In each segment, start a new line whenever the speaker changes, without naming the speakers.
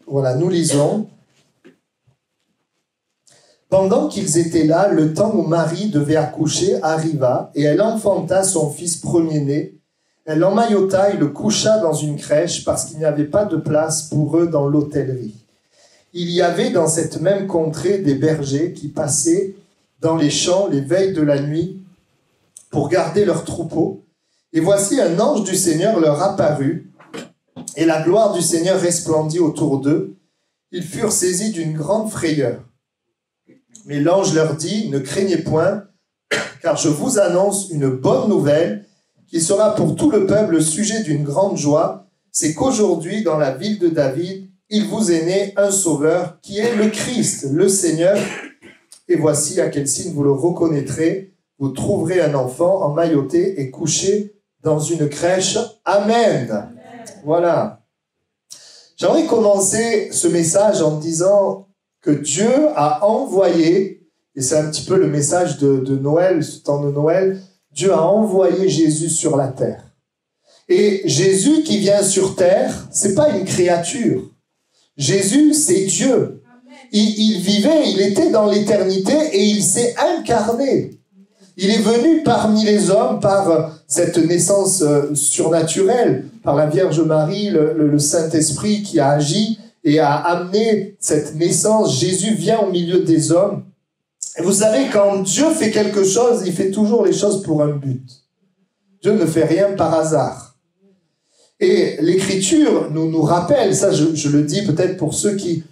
Voilà, nous lisons. Pendant qu'ils étaient là, le temps où Marie devait accoucher arriva, et elle enfanta son fils premier-né. Elle l'emmaillota et le coucha dans une crèche, parce qu'il n'y avait pas de place pour eux dans l'hôtellerie. Il y avait dans cette même contrée des bergers qui passaient dans les champs les veilles de la nuit pour garder leurs troupeaux. Et voici un ange du Seigneur leur apparut, et la gloire du Seigneur resplendit autour d'eux. Ils furent saisis d'une grande frayeur. Mais l'ange leur dit, « Ne craignez point, car je vous annonce une bonne nouvelle qui sera pour tout le peuple le sujet d'une grande joie. C'est qu'aujourd'hui, dans la ville de David, il vous est né un sauveur qui est le Christ, le Seigneur. Et voici à quel signe vous le reconnaîtrez. Vous trouverez un enfant emmailloté et couché dans une crèche. Amen. » Amen. Voilà. J'aimerais commencer ce message en disant que Dieu a envoyé, et c'est un petit peu le message de Noël, ce temps de Noël, Dieu a envoyé Jésus sur la terre. Et Jésus qui vient sur terre, c'est pas une créature. Jésus, c'est Dieu. Il vivait, il était dans l'éternité et il s'est incarné. Il est venu parmi les hommes par cette naissance surnaturelle, par la Vierge Marie, le Saint-Esprit qui a agi et a amené cette naissance. Jésus vient au milieu des hommes. Et vous savez, quand Dieu fait quelque chose, il fait toujours les choses pour un but. Dieu ne fait rien par hasard. Et l'Écriture nous rappelle, ça je le dis peut-être pour ceux qui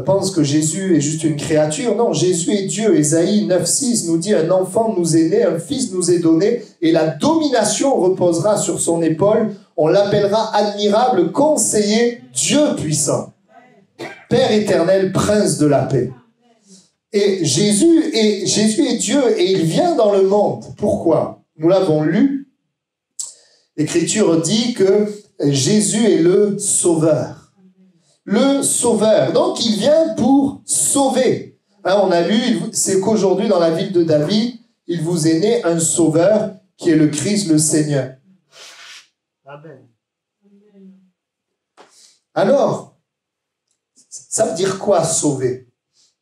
pensent que Jésus est juste une créature. Non, Jésus est Dieu. Ésaïe 9,6 nous dit « Un enfant nous est né, un fils nous est donné, et la domination reposera sur son épaule. On l'appellera admirable, conseiller, Dieu puissant. Père éternel, prince de la paix. » Et Jésus est Dieu et il vient dans le monde. Pourquoi? Nous l'avons lu. L'Écriture dit que Jésus est le Sauveur. Le Sauveur. Donc il vient pour sauver. Hein, on a lu, c'est qu'aujourd'hui dans la ville de David, il vous est né un Sauveur qui est le Christ, le Seigneur. Amen. Alors, ça veut dire quoi sauver?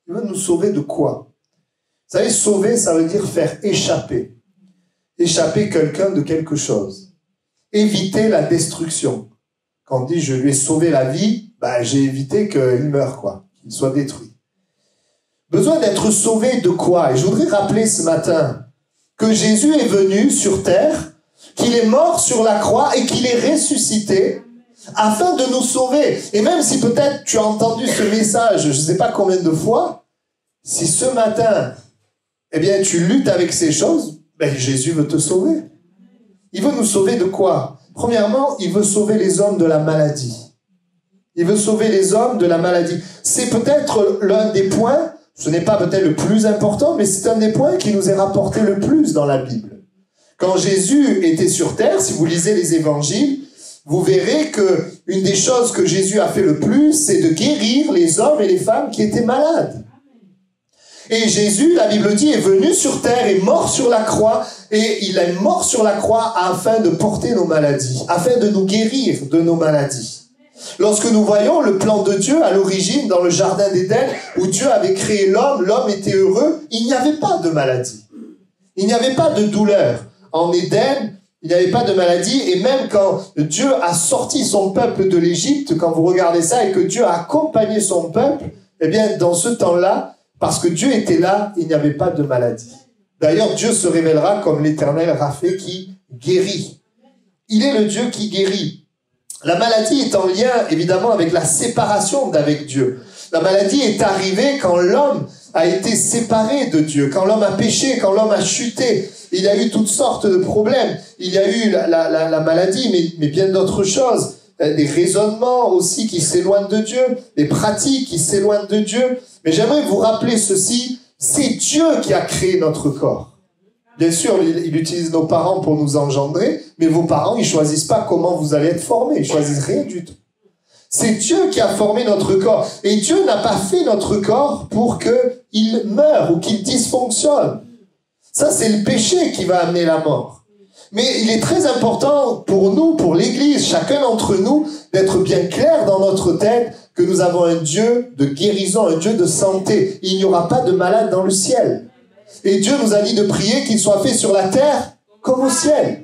Il veut nous sauver de quoi? Vous savez, sauver, ça veut dire faire échapper. Échapper quelqu'un de quelque chose. Éviter la destruction. Quand on dit « je lui ai sauvé la vie », ben, j'ai évité qu'il meure, quoi, qu'il soit détruit. Besoin d'être sauvé de quoi? Et je voudrais rappeler ce matin que Jésus est venu sur terre, qu'il est mort sur la croix et qu'il est ressuscité afin de nous sauver. Et même si peut-être tu as entendu ce message, je ne sais pas combien de fois, si ce matin, eh bien, tu luttes avec ces choses, ben, Jésus veut te sauver. Il veut nous sauver de quoi? Premièrement, il veut sauver les hommes de la maladie. Il veut sauver les hommes de la maladie. C'est peut-être l'un des points, ce n'est pas peut-être le plus important, mais c'est un des points qui nous est rapporté le plus dans la Bible. Quand Jésus était sur terre, si vous lisez les évangiles, vous verrez que une des choses que Jésus a fait le plus, c'est de guérir les hommes et les femmes qui étaient malades. Et Jésus, la Bible dit, est venu sur terre, est mort sur la croix, et il est mort sur la croix afin de porter nos maladies, afin de nous guérir de nos maladies. Lorsque nous voyons le plan de Dieu à l'origine dans le jardin d'Éden, où Dieu avait créé l'homme, l'homme était heureux, il n'y avait pas de maladie. Il n'y avait pas de douleur. En Éden, il n'y avait pas de maladie, et même quand Dieu a sorti son peuple de l'Égypte, quand vous regardez ça, et que Dieu a accompagné son peuple, eh bien, dans ce temps-là, parce que Dieu était là, il n'y avait pas de maladie. D'ailleurs, Dieu se révélera comme l'Éternel Rapha qui guérit. Il est le Dieu qui guérit. La maladie est en lien, évidemment, avec la séparation d'avec Dieu. La maladie est arrivée quand l'homme a été séparé de Dieu, quand l'homme a péché, quand l'homme a chuté. Il y a eu toutes sortes de problèmes. Il y a eu la maladie, mais bien d'autres choses. Des raisonnements aussi qui s'éloignent de Dieu, des pratiques qui s'éloignent de Dieu. Mais j'aimerais vous rappeler ceci, c'est Dieu qui a créé notre corps. Bien sûr, il utilise nos parents pour nous engendrer, mais vos parents, ils choisissent pas comment vous allez être formés, ils choisissent rien du tout. C'est Dieu qui a formé notre corps. Et Dieu n'a pas fait notre corps pour qu'il meure ou qu'il dysfonctionne. Ça, c'est le péché qui va amener la mort. Mais il est très important pour nous, pour l'Église, chacun d'entre nous, d'être bien clair dans notre tête que nous avons un Dieu de guérison, un Dieu de santé. Il n'y aura pas de malade dans le ciel. Et Dieu nous a dit de prier qu'il soit fait sur la terre comme au ciel.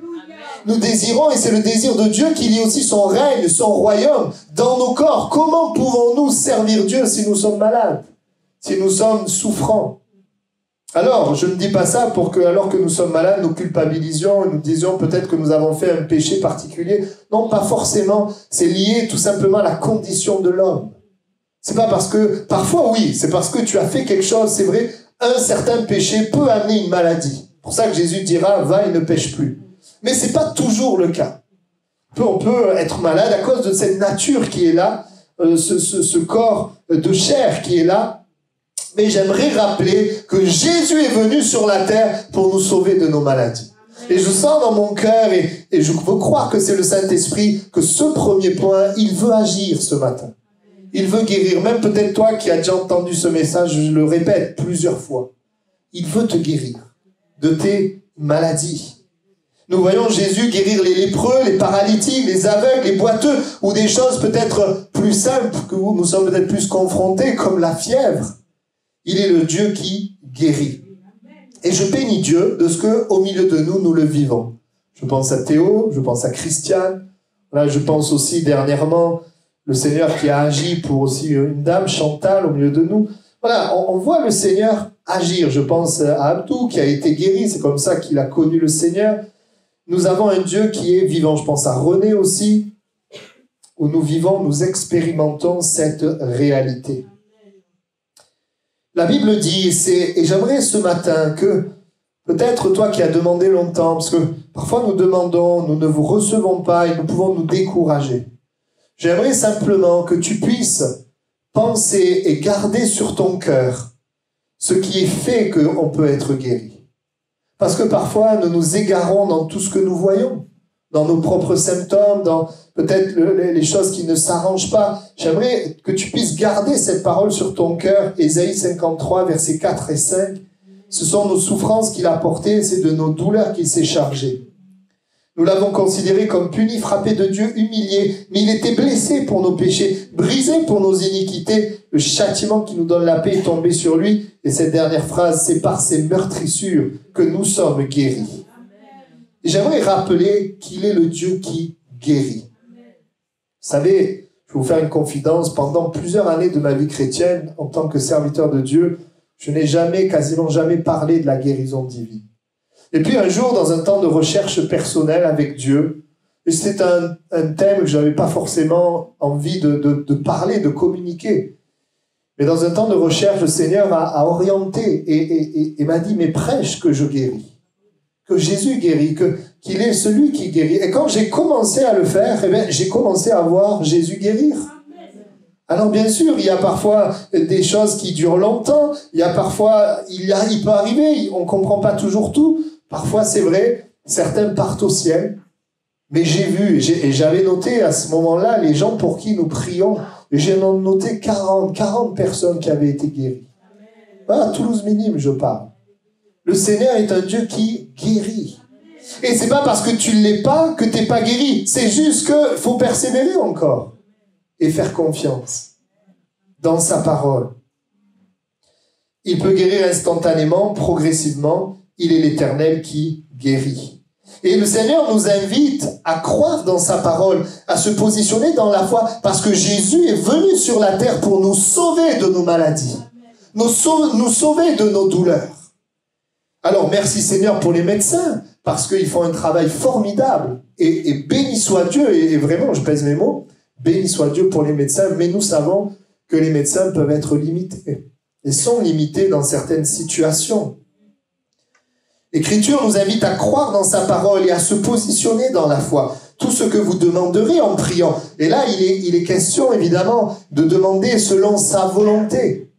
Nous désirons, et c'est le désir de Dieu, qu'il y ait aussi son règne, son royaume dans nos corps. Comment pouvons-nous servir Dieu si nous sommes malades, si nous sommes souffrants? Alors, je ne dis pas ça pour que, alors que nous sommes malades, nous culpabilisions et nous disions peut-être que nous avons fait un péché particulier. Non, pas forcément. C'est lié tout simplement à la condition de l'homme. C'est pas parce que, parfois oui, c'est parce que tu as fait quelque chose, c'est vrai, un certain péché peut amener une maladie. C'est pour ça que Jésus dira, va et ne pêche plus. Mais c'est pas toujours le cas. On peut être malade à cause de cette nature qui est là, ce corps de chair qui est là. Mais j'aimerais rappeler que Jésus est venu sur la terre pour nous sauver de nos maladies. Et je sens dans mon cœur, et je veux croire que c'est le Saint-Esprit, que ce premier point, il veut agir ce matin. Il veut guérir. Même peut-être toi qui as déjà entendu ce message, je le répète plusieurs fois. Il veut te guérir de tes maladies. Nous voyons Jésus guérir les lépreux, les paralytiques, les aveugles, les boiteux, ou des choses peut-être plus simples que nous sommes peut-être plus confrontés, comme la fièvre. Il est le Dieu qui guérit. Et je bénis Dieu de ce qu'au milieu de nous, nous le vivons. Je pense à Théo, je pense à Christiane. Là, je pense aussi dernièrement, le Seigneur qui a agi pour aussi une dame, Chantal, au milieu de nous. Voilà, on voit le Seigneur agir. Je pense à Abdou qui a été guéri, c'est comme ça qu'il a connu le Seigneur. Nous avons un Dieu qui est vivant. Je pense à René aussi, où nous vivons, nous expérimentons cette réalité. La Bible dit, et j'aimerais ce matin que, peut-être toi qui as demandé longtemps, parce que parfois nous demandons, nous ne vous recevons pas et nous pouvons nous décourager. J'aimerais simplement que tu puisses penser et garder sur ton cœur ce qui est fait qu'on peut être guéri. Parce que parfois, nous nous égarons dans tout ce que nous voyons, dans nos propres symptômes, dans peut-être les choses qui ne s'arrangent pas. J'aimerais que tu puisses garder cette parole sur ton cœur. Ésaïe 53, versets 4 et 5. Ce sont nos souffrances qu'il a portées, c'est de nos douleurs qu'il s'est chargé. Nous l'avons considéré comme puni, frappé de Dieu, humilié. Mais il était blessé pour nos péchés, brisé pour nos iniquités. Le châtiment qui nous donne la paix est tombé sur lui. Et cette dernière phrase, c'est par ses meurtrissures que nous sommes guéris. Et j'aimerais rappeler qu'il est le Dieu qui guérit. Vous savez, je vais vous faire une confidence. Pendant plusieurs années de ma vie chrétienne, en tant que serviteur de Dieu, je n'ai quasiment jamais parlé de la guérison divine. Et puis un jour, dans un temps de recherche personnelle avec Dieu, et c'est un thème que je n'avais pas forcément envie de parler, de communiquer. Mais dans un temps de recherche, le Seigneur a orienté et m'a dit, mais prêche que je guéris. Que Jésus guérit, qu'il est celui qui guérit. Et quand j'ai commencé à le faire, eh bien, j'ai commencé à voir Jésus guérir. Alors bien sûr, il y a parfois des choses qui durent longtemps, il y a parfois, il peut arriver, on ne comprend pas toujours tout. Parfois, c'est vrai, certains partent au ciel. Mais j'ai vu, et j'avais noté à ce moment-là, les gens pour qui nous prions, et j'ai noté 40 personnes qui avaient été guéries. Voilà, Toulouse minime, je parle. Le Seigneur est un Dieu qui guérit. Et c'est pas parce que tu ne l'es pas que tu n'es pas guéri. C'est juste qu'il faut persévérer encore. Et faire confiance dans sa parole. Il peut guérir instantanément, progressivement. Il est l'Éternel qui guérit. Et le Seigneur nous invite à croire dans sa parole, à se positionner dans la foi, parce que Jésus est venu sur la terre pour nous sauver de nos maladies, nous sauver de nos douleurs. Alors merci Seigneur pour les médecins, parce qu'ils font un travail formidable. Et béni soit Dieu, et vraiment je pèse mes mots, béni soit Dieu pour les médecins, mais nous savons que les médecins peuvent être limités, et sont limités dans certaines situations. L'Écriture nous invite à croire dans sa parole et à se positionner dans la foi. Tout ce que vous demanderez en priant. Et là, il est question, évidemment, de demander selon sa volonté.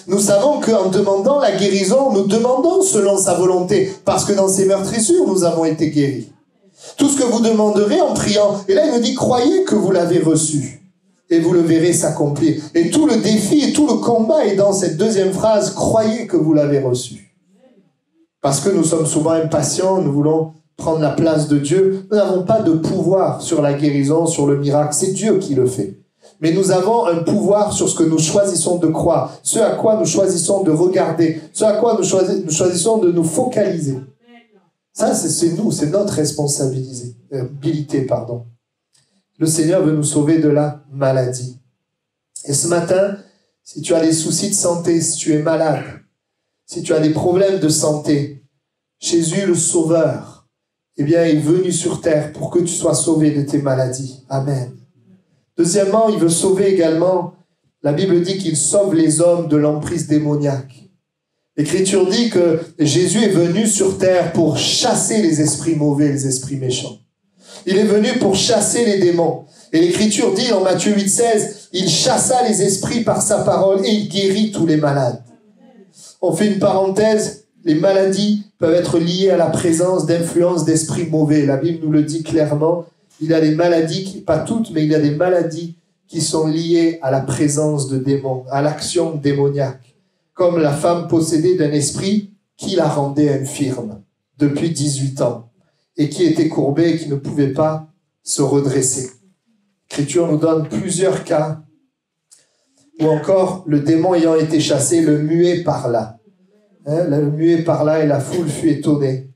Nous savons qu'en demandant la guérison, nous demandons selon sa volonté. Parce que dans ses meurtrissures, nous avons été guéris. Tout ce que vous demanderez en priant. Et là, il nous dit, croyez que vous l'avez reçu. Et vous le verrez s'accomplir. Et tout le défi et tout le combat est dans cette deuxième phrase, croyez que vous l'avez reçu. Parce que nous sommes souvent impatients, nous voulons prendre la place de Dieu. Nous n'avons pas de pouvoir sur la guérison, sur le miracle. C'est Dieu qui le fait. Mais nous avons un pouvoir sur ce que nous choisissons de croire, ce à quoi nous choisissons de regarder, ce à quoi nous choisissons de nous focaliser. Ça, c'est nous, c'est notre responsabilité. Le Seigneur veut nous sauver de la maladie. Et ce matin, si tu as des soucis de santé, si tu es malade, si tu as des problèmes de santé, Jésus le Sauveur, eh bien, il est venu sur terre pour que tu sois sauvé de tes maladies. Amen. Deuxièmement, il veut sauver également, la Bible dit qu'il sauve les hommes de l'emprise démoniaque. L'Écriture dit que Jésus est venu sur terre pour chasser les esprits mauvais, les esprits méchants. Il est venu pour chasser les démons. Et l'Écriture dit dans Matthieu 8,16, il chassa les esprits par sa parole et il guérit tous les malades. On fait une parenthèse, les maladies peuvent être liées à la présence d'influences d'esprits mauvais. La Bible nous le dit clairement. Il y a des maladies, pas toutes, mais il y a des maladies qui sont liées à la présence de démons, à l'action démoniaque. Comme la femme possédée d'un esprit qui la rendait infirme depuis 18 ans et qui était courbée et qui ne pouvait pas se redresser. L'Écriture nous donne plusieurs cas ou encore le démon ayant été chassé, le muet parla. Le muet parla et la foule fut étonnée.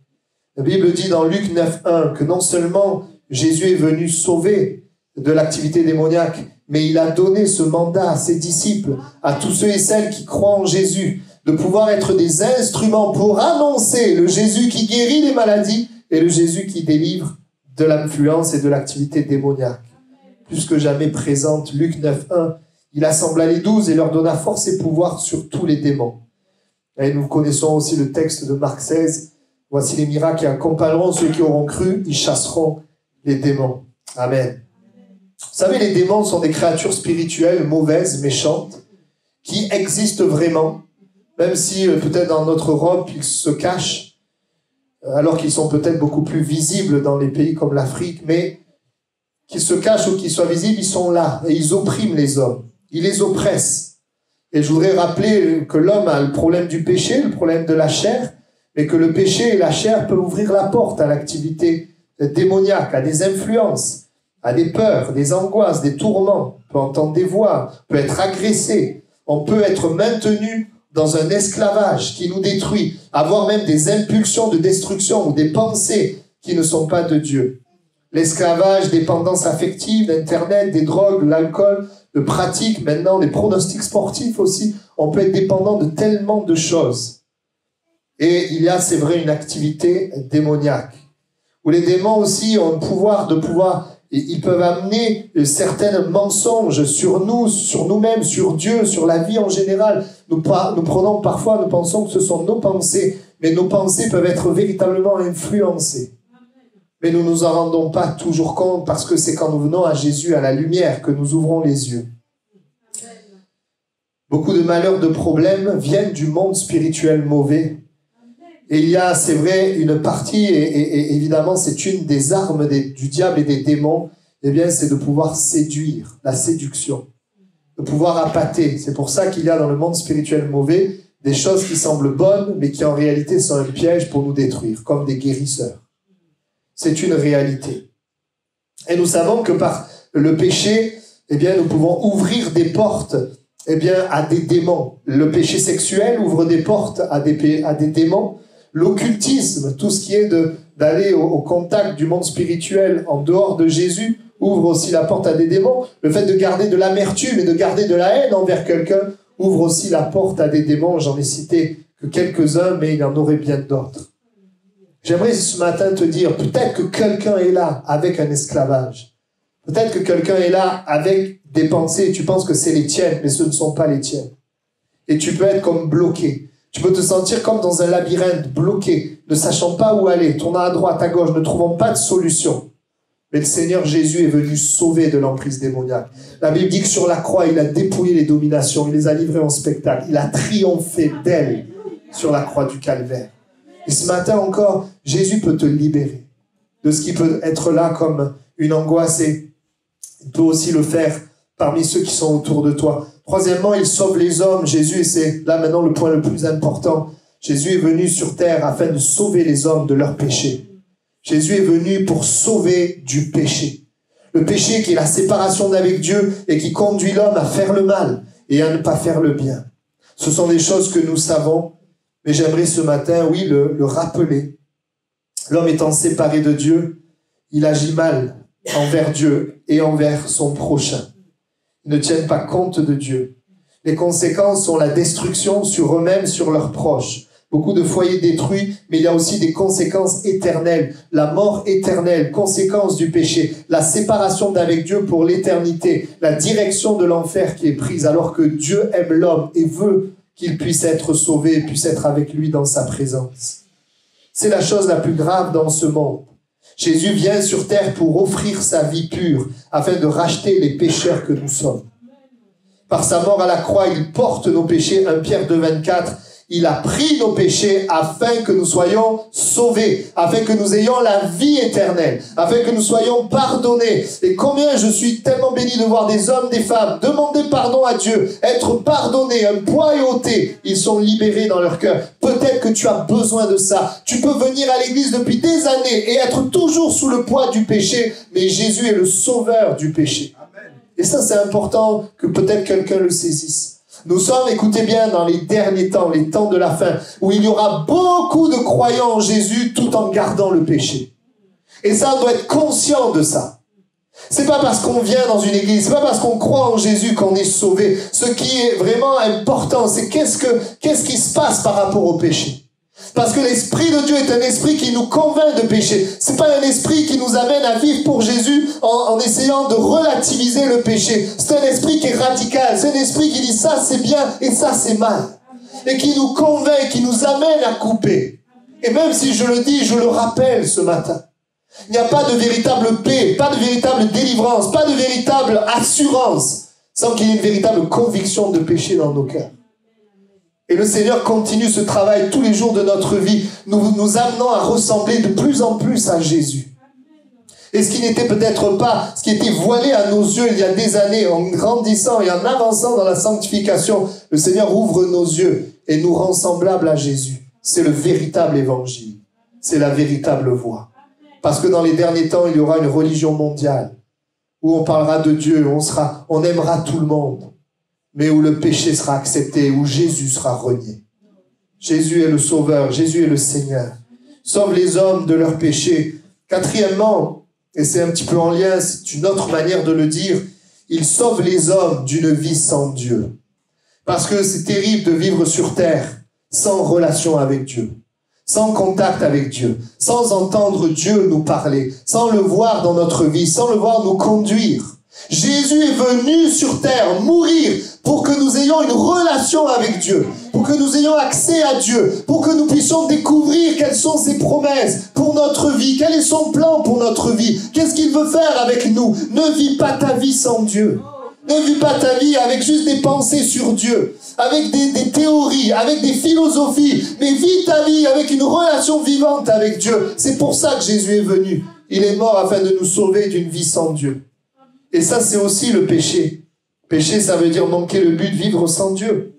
La Bible dit dans Luc 9,1 que non seulement Jésus est venu sauver de l'activité démoniaque, mais il a donné ce mandat à ses disciples, à tous ceux et celles qui croient en Jésus, de pouvoir être des instruments pour annoncer le Jésus qui guérit les maladies et le Jésus qui délivre de l'influence et de l'activité démoniaque. Plus que jamais présente, Luc 9,1, il assembla les 12 et leur donna force et pouvoir sur tous les démons. Et nous connaissons aussi le texte de Marc 16, voici les miracles qui accompagneront ceux qui auront cru, ils chasseront les démons. Amen. Vous savez, les démons sont des créatures spirituelles, mauvaises, méchantes, qui existent vraiment, même si peut-être dans notre Europe, ils se cachent, alors qu'ils sont peut-être beaucoup plus visibles dans les pays comme l'Afrique, mais qu'ils se cachent ou qu'ils soient visibles, ils sont là, et ils oppriment les hommes. Ils les oppressent. Et je voudrais rappeler que l'homme a le problème du péché, le problème de la chair, mais que le péché et la chair peuvent ouvrir la porte à l'activité démoniaque, à des influences, à des peurs, des angoisses, des tourments. On peut entendre des voix, on peut être agressé, on peut être maintenu dans un esclavage qui nous détruit, avoir même des impulsions de destruction ou des pensées qui ne sont pas de Dieu. L'esclavage, dépendance affective, d'Internet, des drogues, l'alcool, de pratiques, maintenant des pronostics sportifs aussi. On peut être dépendant de tellement de choses. Et il y a, c'est vrai, une activité démoniaque, où les démons aussi ont le pouvoir et ils peuvent amener certains mensonges sur nous, sur nous-mêmes, sur Dieu, sur la vie en général. Nous prenons parfois, nous pensons que ce sont nos pensées, mais nos pensées peuvent être véritablement influencées. Mais nous ne nous en rendons pas toujours compte parce que c'est quand nous venons à Jésus, à la lumière, que nous ouvrons les yeux. Beaucoup de malheurs, de problèmes viennent du monde spirituel mauvais. Et il y a, c'est vrai, une partie, et évidemment c'est une des armes du diable et des démons, eh bien c'est de pouvoir séduire, la séduction, de pouvoir appâter. C'est pour ça qu'il y a dans le monde spirituel mauvais des choses qui semblent bonnes, mais qui en réalité sont un piège pour nous détruire, comme des guérisseurs. C'est une réalité. Et nous savons que par le péché, eh bien nous pouvons ouvrir des portes à des démons. Le péché sexuel ouvre des portes à des démons. L'occultisme, tout ce qui est d'aller au contact du monde spirituel en dehors de Jésus, ouvre aussi la porte à des démons. Le fait de garder de l'amertume et de garder de la haine envers quelqu'un ouvre aussi la porte à des démons. J'en ai cité que quelques-uns, mais il y en aurait bien d'autres. J'aimerais ce matin te dire, peut-être que quelqu'un est là avec un esclavage. Peut-être que quelqu'un est là avec des pensées et tu penses que c'est les tiennes, mais ce ne sont pas les tiennes. Et tu peux être comme bloqué. Tu peux te sentir comme dans un labyrinthe, bloqué, ne sachant pas où aller, tournant à droite, à gauche, ne trouvant pas de solution. Mais le Seigneur Jésus est venu sauver de l'emprise démoniaque. La Bible dit que sur la croix, il a dépouillé les dominations, il les a livrées en spectacle. Il a triomphé d'elles sur la croix du Calvaire. Et ce matin encore, Jésus peut te libérer de ce qui peut être là comme une angoisse et il peut aussi le faire parmi ceux qui sont autour de toi. Troisièmement, il sauve les hommes. Jésus, et c'est là maintenant le point le plus important, Jésus est venu sur terre afin de sauver les hommes de leurs péchés. Jésus est venu pour sauver du péché. Le péché qui est la séparation d'avec Dieu et qui conduit l'homme à faire le mal et à ne pas faire le bien. Ce sont des choses que nous savons, mais j'aimerais ce matin, oui, le rappeler. L'homme étant séparé de Dieu, il agit mal envers Dieu et envers son prochain. Ils ne tiennent pas compte de Dieu. Les conséquences sont la destruction sur eux-mêmes, sur leurs proches. Beaucoup de foyers détruits, mais il y a aussi des conséquences éternelles. La mort éternelle, conséquence du péché. La séparation d'avec Dieu pour l'éternité. La direction de l'enfer qui est prise alors que Dieu aime l'homme et veut qu'il puisse être sauvé et puisse être avec lui dans sa présence. C'est la chose la plus grave dans ce monde. Jésus vient sur terre pour offrir sa vie pure afin de racheter les pécheurs que nous sommes. Par sa mort à la croix, il porte nos péchés. 1 Pierre 2,24. Il a pris nos péchés afin que nous soyons sauvés, afin que nous ayons la vie éternelle, afin que nous soyons pardonnés. Et combien je suis tellement béni de voir des hommes, des femmes demander pardon à Dieu, être pardonnés, un poids est ôté. Ils sont libérés dans leur cœur. Peut-être que tu as besoin de ça. Tu peux venir à l'église depuis des années et être toujours sous le poids du péché, mais Jésus est le sauveur du péché. Amen. Et ça, c'est important que peut-être quelqu'un le saisisse. Nous sommes, écoutez bien, dans les derniers temps, les temps de la fin, où il y aura beaucoup de croyants en Jésus tout en gardant le péché. Et ça, on doit être conscient de ça. C'est pas parce qu'on vient dans une église, c'est pas parce qu'on croit en Jésus qu'on est sauvé. Ce qui est vraiment important, c'est qu'est-ce qui se passe par rapport au péché. Parce que l'Esprit de Dieu est un esprit qui nous convainc de péché. C'est pas un esprit qui nous amène à vivre pour Jésus en essayant de relativiser le péché. C'est un esprit qui est radical. C'est un esprit qui dit ça c'est bien et ça c'est mal. Et qui nous convainc, qui nous amène à couper. Et même si je le dis, je le rappelle ce matin. Il n'y a pas de véritable paix, pas de véritable délivrance, pas de véritable assurance sans qu'il y ait une véritable conviction de péché dans nos cœurs. Et le Seigneur continue ce travail tous les jours de notre vie, nous amenant à ressembler de plus en plus à Jésus. Et ce qui n'était peut-être pas, ce qui était voilé à nos yeux il y a des années, en grandissant et en avançant dans la sanctification, le Seigneur ouvre nos yeux et nous rend semblables à Jésus. C'est le véritable évangile. C'est la véritable voie. Parce que dans les derniers temps, il y aura une religion mondiale où on parlera de Dieu, on aimera tout le monde, mais où le péché sera accepté, où Jésus sera renié. Jésus est le Sauveur, Jésus est le Seigneur. Sauve les hommes de leurs péchés. Quatrièmement, et c'est un petit peu en lien, c'est une autre manière de le dire, il sauve les hommes d'une vie sans Dieu. Parce que c'est terrible de vivre sur terre sans relation avec Dieu, sans contact avec Dieu, sans entendre Dieu nous parler, sans le voir dans notre vie, sans le voir nous conduire. Jésus est venu sur terre mourir pour que nous ayons une relation avec Dieu, pour que nous ayons accès à Dieu, pour que nous puissions découvrir quelles sont ses promesses pour notre vie, quel est son plan pour notre vie, qu'est-ce qu'il veut faire avec nous. Ne vis pas ta vie sans Dieu. Ne vis pas ta vie avec juste des pensées sur Dieu, avec des théories, avec des philosophies, mais vis ta vie avec une relation vivante avec Dieu. C'est pour ça que Jésus est venu. Il est mort afin de nous sauver d'une vie sans Dieu. Et ça, c'est aussi le péché. Péché, ça veut dire manquer le but, vivre sans Dieu.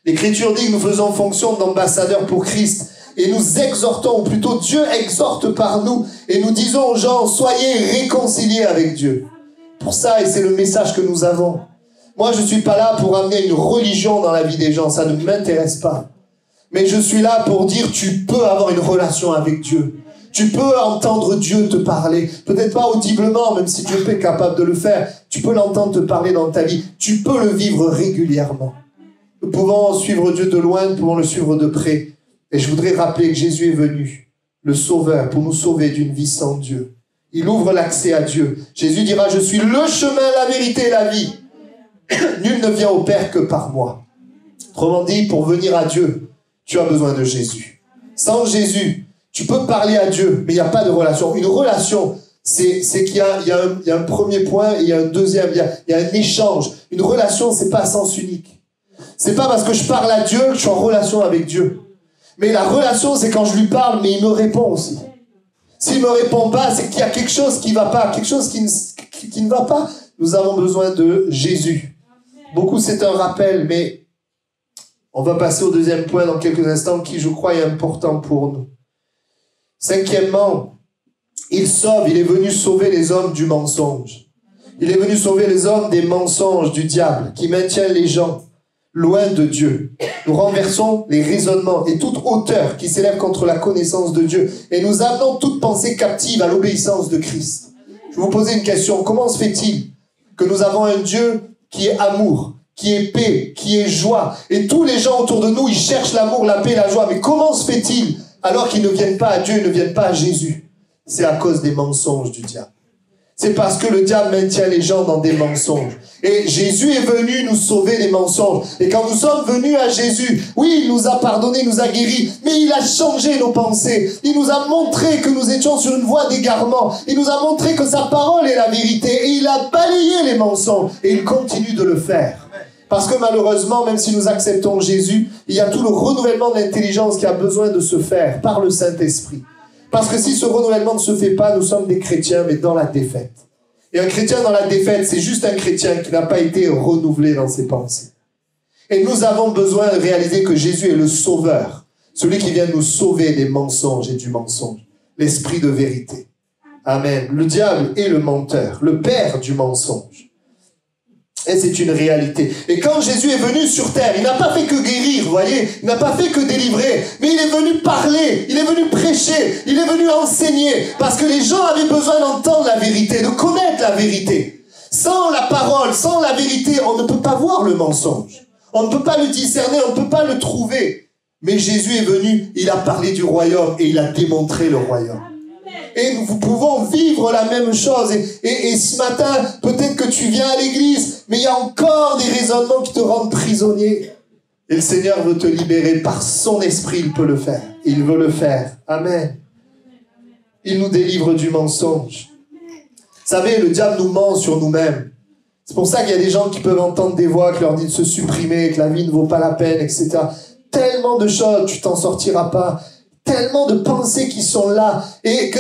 L'Écriture dit que nous faisons fonction d'ambassadeurs pour Christ et nous exhortons, ou plutôt Dieu exhorte par nous et nous disons aux gens, soyez réconciliés avec Dieu. Pour ça, et c'est le message que nous avons. Moi, je ne suis pas là pour amener une religion dans la vie des gens, ça ne m'intéresse pas. Mais je suis là pour dire, tu peux avoir une relation avec Dieu. Tu peux entendre Dieu te parler, peut-être pas audiblement, même si Dieu est capable de le faire. Tu peux l'entendre te parler dans ta vie. Tu peux le vivre régulièrement. Nous pouvons suivre Dieu de loin, nous pouvons le suivre de près. Et je voudrais rappeler que Jésus est venu, le Sauveur, pour nous sauver d'une vie sans Dieu. Il ouvre l'accès à Dieu. Jésus dira, je suis le chemin, la vérité et la vie. Nul ne vient au Père que par moi. Autrement dit, pour venir à Dieu, tu as besoin de Jésus. Sans Jésus, tu peux parler à Dieu, mais il n'y a pas de relation. Une relation, c'est qu'il y a un premier point et il y a un deuxième, il y a un échange. Une relation, c'est pas à sens unique. C'est pas parce que je parle à Dieu que je suis en relation avec Dieu. Mais la relation, c'est quand je lui parle, mais il me répond aussi. S'il me répond pas, c'est qu'il y a quelque chose qui va pas, quelque chose qui ne va pas. Nous avons besoin de Jésus. Beaucoup, c'est un rappel, mais on va passer au deuxième point dans quelques instants qui, je crois, est important pour nous. Cinquièmement, Il sauve, il est venu sauver les hommes du mensonge. Il est venu sauver les hommes des mensonges du diable qui maintient les gens loin de Dieu. Nous renversons les raisonnements et toute hauteur qui s'élève contre la connaissance de Dieu. Et nous amenons toute pensée captive à l'obéissance de Christ. Je vais vous poser une question. Comment se fait-il que nous avons un Dieu qui est amour, qui est paix, qui est joie? Et tous les gens autour de nous, ils cherchent l'amour, la paix, la joie. Mais comment se fait-il alors qu'ils ne viennent pas à Dieu, ils ne viennent pas à Jésus? C'est à cause des mensonges du diable. C'est parce que le diable maintient les gens dans des mensonges. Et Jésus est venu nous sauver des mensonges. Et quand nous sommes venus à Jésus, oui, il nous a pardonné, il nous a guéris, mais il a changé nos pensées. Il nous a montré que nous étions sur une voie d'égarement. Il nous a montré que sa parole est la vérité. Et il a balayé les mensonges. Et il continue de le faire. Parce que malheureusement, même si nous acceptons Jésus, il y a tout le renouvellement de l'intelligence qui a besoin de se faire par le Saint-Esprit. Parce que si ce renouvellement ne se fait pas, nous sommes des chrétiens, mais dans la défaite. Et un chrétien dans la défaite, c'est juste un chrétien qui n'a pas été renouvelé dans ses pensées. Et nous avons besoin de réaliser que Jésus est le sauveur, celui qui vient nous sauver des mensonges et du mensonge, l'esprit de vérité. Amen. Le diable est le menteur, le père du mensonge. Et c'est une réalité. Et quand Jésus est venu sur terre, il n'a pas fait que guérir, vous voyez, il n'a pas fait que délivrer, mais il est venu parler, il est venu prêcher, il est venu enseigner, parce que les gens avaient besoin d'entendre la vérité, de connaître la vérité. Sans la parole, sans la vérité, on ne peut pas voir le mensonge. On ne peut pas le discerner, on ne peut pas le trouver. Mais Jésus est venu, il a parlé du royaume et il a démontré le royaume. Et nous pouvons vivre la même chose. Et ce matin, peut-être que tu viens à l'église, mais il y a encore des raisonnements qui te rendent prisonnier. Et le Seigneur veut te libérer. Par son esprit, il peut le faire. Il veut le faire. Amen. Il nous délivre du mensonge. Vous savez, le diable nous ment sur nous-mêmes. C'est pour ça qu'il y a des gens qui peuvent entendre des voix qui leur disent de se supprimer, que la vie ne vaut pas la peine, etc. Tellement de choses, tu t'en sortiras pas. Tellement de pensées qui sont là et que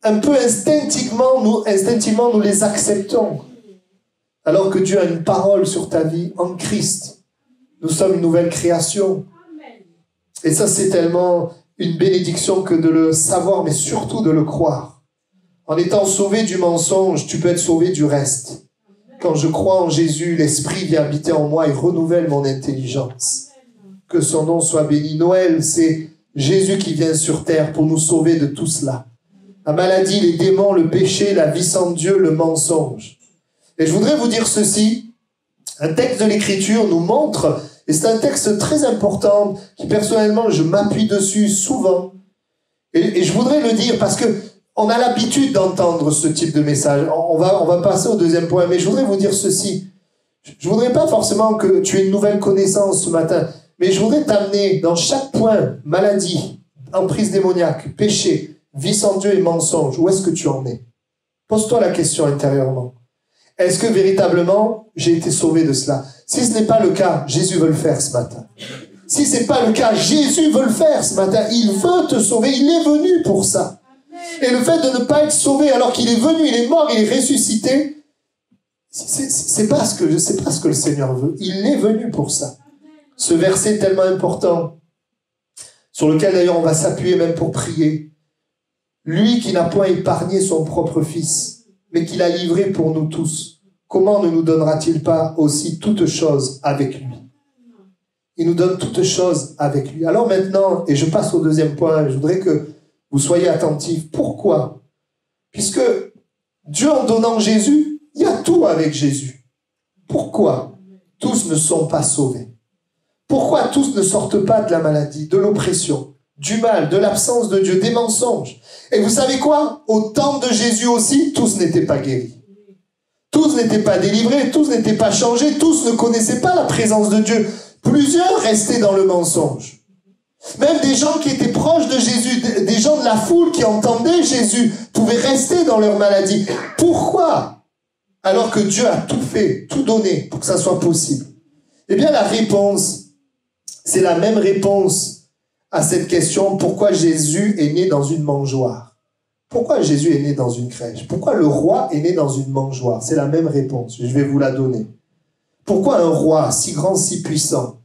un peu instinctivement nous les acceptons. Alors que Dieu a une parole sur ta vie en Christ. Nous sommes une nouvelle création. Et ça, c'est tellement une bénédiction que de le savoir, mais surtout de le croire. En étant sauvé du mensonge, tu peux être sauvé du reste. Quand je crois en Jésus, l'Esprit vient habiter en moi et renouvelle mon intelligence. Que son nom soit béni. Noël, c'est Jésus qui vient sur terre pour nous sauver de tout cela. La maladie, les démons, le péché, la vie sans Dieu, le mensonge. Et je voudrais vous dire ceci. Un texte de l'Écriture nous montre, et c'est un texte très important, qui personnellement, je m'appuie dessus souvent. Et je voudrais le dire parce que on a l'habitude d'entendre ce type de message. On va passer au deuxième point, mais je voudrais vous dire ceci. Je voudrais pas forcément que tu aies une nouvelle connaissance ce matin. Mais je voudrais t'amener dans chaque point, maladie, emprise démoniaque, péché, vie sans Dieu et mensonge. Où est-ce que tu en es? Pose-toi la question intérieurement. Est-ce que véritablement, j'ai été sauvé de cela? Si ce n'est pas le cas, Jésus veut le faire ce matin. Si ce n'est pas le cas, Jésus veut le faire ce matin. Il veut te sauver. Il est venu pour ça. Et le fait de ne pas être sauvé alors qu'il est venu, il est mort, il est ressuscité, c'est pas ce que le Seigneur veut. Il est venu pour ça. Ce verset tellement important, sur lequel d'ailleurs on va s'appuyer même pour prier. Lui qui n'a point épargné son propre Fils, mais qui l'a livré pour nous tous, comment ne nous donnera-t-il pas aussi toutes choses avec lui? Il nous donne toutes choses avec lui. Alors maintenant, et je passe au deuxième point, je voudrais que vous soyez attentifs. Pourquoi? Puisque Dieu en donnant Jésus, il y a tout avec Jésus. Pourquoi tous ne sont pas sauvés? Pourquoi tous ne sortent pas de la maladie, de l'oppression, du mal, de l'absence de Dieu, des mensonges? Et vous savez quoi? Au temps de Jésus aussi, tous n'étaient pas guéris. Tous n'étaient pas délivrés, tous n'étaient pas changés, tous ne connaissaient pas la présence de Dieu. Plusieurs restaient dans le mensonge. Même des gens qui étaient proches de Jésus, des gens de la foule qui entendaient Jésus, pouvaient rester dans leur maladie. Pourquoi? Alors que Dieu a tout fait, tout donné pour que ça soit possible. Eh bien, la réponse, c'est la même réponse à cette question. Pourquoi Jésus est né dans une mangeoire? Pourquoi Jésus est né dans une crèche? Pourquoi le roi est né dans une mangeoire? C'est la même réponse. Je vais vous la donner. Pourquoi un roi si grand, si puissant,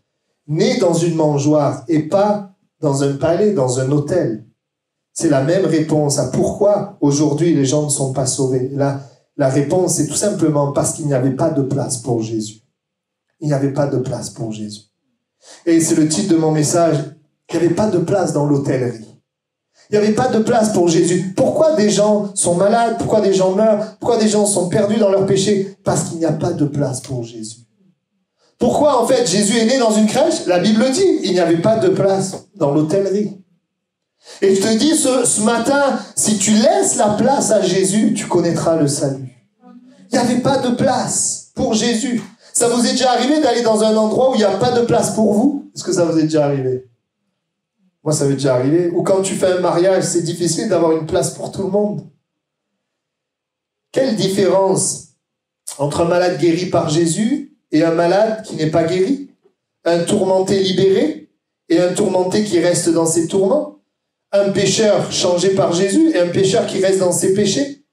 né dans une mangeoire et pas dans un palais, dans un hôtel? C'est la même réponse à pourquoi aujourd'hui les gens ne sont pas sauvés. La réponse, c'est tout simplement parce qu'il n'y avait pas de place pour Jésus. Il n'y avait pas de place pour Jésus. Et c'est le titre de mon message. Il n'y avait pas de place dans l'hôtellerie. Il n'y avait pas de place pour Jésus. Pourquoi des gens sont malades? Pourquoi des gens meurent? Pourquoi des gens sont perdus dans leur péché? Parce qu'il n'y a pas de place pour Jésus. Pourquoi en fait Jésus est né dans une crèche? La Bible dit, il n'y avait pas de place dans l'hôtellerie. Et je te dis ce matin, si tu laisses la place à Jésus, tu connaîtras le salut. Il n'y avait pas de place pour Jésus. Ça vous est déjà arrivé d'aller dans un endroit où il n'y a pas de place pour vous? Est-ce que ça vous est déjà arrivé? Moi, ça m'est déjà arrivé. Ou quand tu fais un mariage, c'est difficile d'avoir une place pour tout le monde. Quelle différence entre un malade guéri par Jésus et un malade qui n'est pas guéri? Un tourmenté libéré et un tourmenté qui reste dans ses tourments? Un pécheur changé par Jésus et un pécheur qui reste dans ses péchés?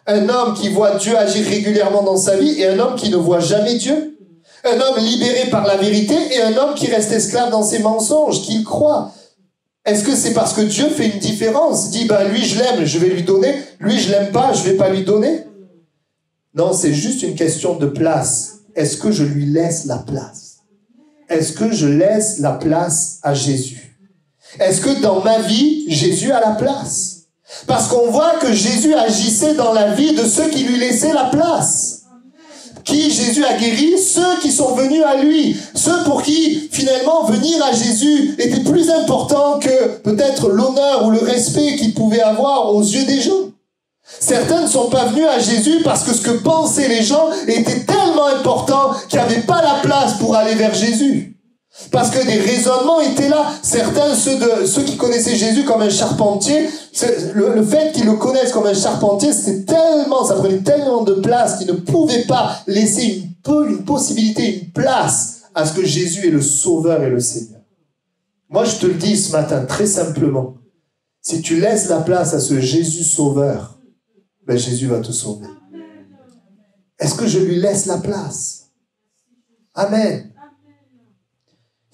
Un homme qui voit Dieu agir régulièrement dans sa vie et un homme qui ne voit jamais Dieu? Un homme libéré par la vérité et un homme qui reste esclave dans ses mensonges, qu'il croit? Est-ce que c'est parce que Dieu fait une différence? Dit, lui je l'aime, je vais lui donner. Lui je l'aime pas, je vais pas lui donner. Non, c'est juste une question de place. Est-ce que je lui laisse la place? Est-ce que je laisse la place à Jésus? Est-ce que dans ma vie, Jésus a la place? Parce qu'on voit que Jésus agissait dans la vie de ceux qui lui laissaient la place. Qui Jésus a guéri? Ceux qui sont venus à lui. Ceux pour qui, finalement, venir à Jésus était plus important que peut-être l'honneur ou le respect qu'il pouvait avoir aux yeux des gens. Certains ne sont pas venus à Jésus parce que ce que pensaient les gens était tellement important qu'il n'y avait pas la place pour aller vers Jésus. Parce que des raisonnements étaient là. Certains, ceux qui connaissaient Jésus comme un charpentier, le fait qu'ils le connaissent comme un charpentier, ça prenait tellement de place qu'ils ne pouvaient pas laisser une possibilité, une place à ce que Jésus est le Sauveur et le Seigneur. Moi, je te le dis ce matin, très simplement. Si tu laisses la place à ce Jésus Sauveur, Jésus va te sauver. Est-ce que je lui laisse la place? Amen.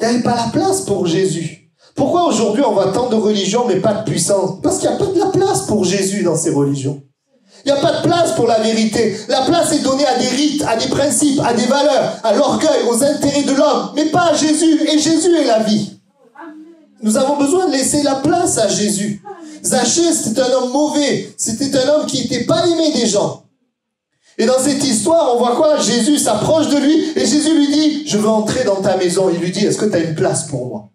Il n'y avait pas la place pour Jésus. Pourquoi aujourd'hui on voit tant de religions mais pas de puissance? Parce qu'il n'y a pas de la place pour Jésus dans ces religions. Il n'y a pas de place pour la vérité. La place est donnée à des rites, à des principes, à des valeurs, à l'orgueil, aux intérêts de l'homme, mais pas à Jésus. Et Jésus est la vie. Nous avons besoin de laisser la place à Jésus. Zachée, c'était un homme mauvais. C'était un homme qui n'était pas aimé des gens. Et dans cette histoire, on voit quoi? Jésus s'approche de lui et Jésus lui dit, je veux entrer dans ta maison. Il lui dit, est-ce que tu as une place pour moi?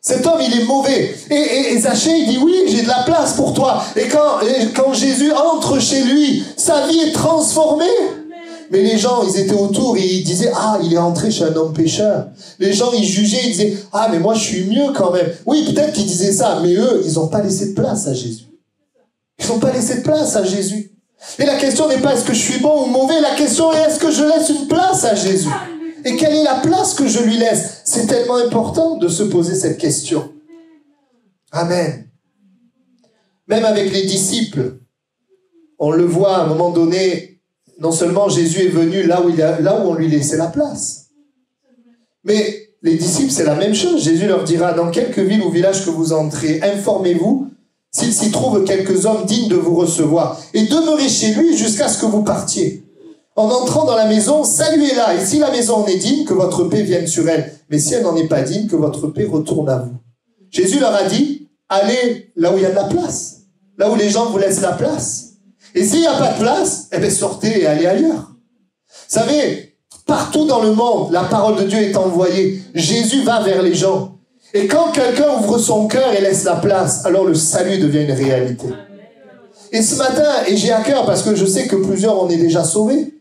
Cet homme, il est mauvais. Et Zachée, il dit, oui, j'ai de la place pour toi. Et quand Jésus entre chez lui, sa vie est transformée. Mais les gens, ils étaient autour et ils disaient, il est entré chez un homme pécheur. Les gens, ils jugeaient, ils disaient, mais moi, je suis mieux quand même. Oui, peut-être qu'ils disaient ça, mais eux, ils n'ont pas laissé de place à Jésus. Ils n'ont pas laissé de place à Jésus. Et la question n'est pas est-ce que je suis bon ou mauvais, la question est est-ce que je laisse une place à Jésus? Et quelle est la place que je lui laisse? C'est tellement important de se poser cette question. Amen. Même avec les disciples, on le voit à un moment donné, non seulement Jésus est venu là où on lui laissait la place, mais les disciples, c'est la même chose. Jésus leur dira, dans quelque ville ou village que vous entrez, informez-vous s'il s'y trouve quelques hommes dignes de vous recevoir, et demeurez chez lui jusqu'à ce que vous partiez. En entrant dans la maison, saluez-la, et si la maison en est digne, que votre paix vienne sur elle. Mais si elle n'en est pas digne, que votre paix retourne à vous. Jésus leur a dit, allez là où il y a de la place, là où les gens vous laissent la place. Et s'il n'y a pas de place, sortez et allez ailleurs. Vous savez, partout dans le monde, la parole de Dieu est envoyée. Jésus va vers les gens. Et quand quelqu'un ouvre son cœur et laisse la place, alors le salut devient une réalité. Et ce matin, et j'ai à cœur, parce que je sais que plusieurs en est déjà sauvés,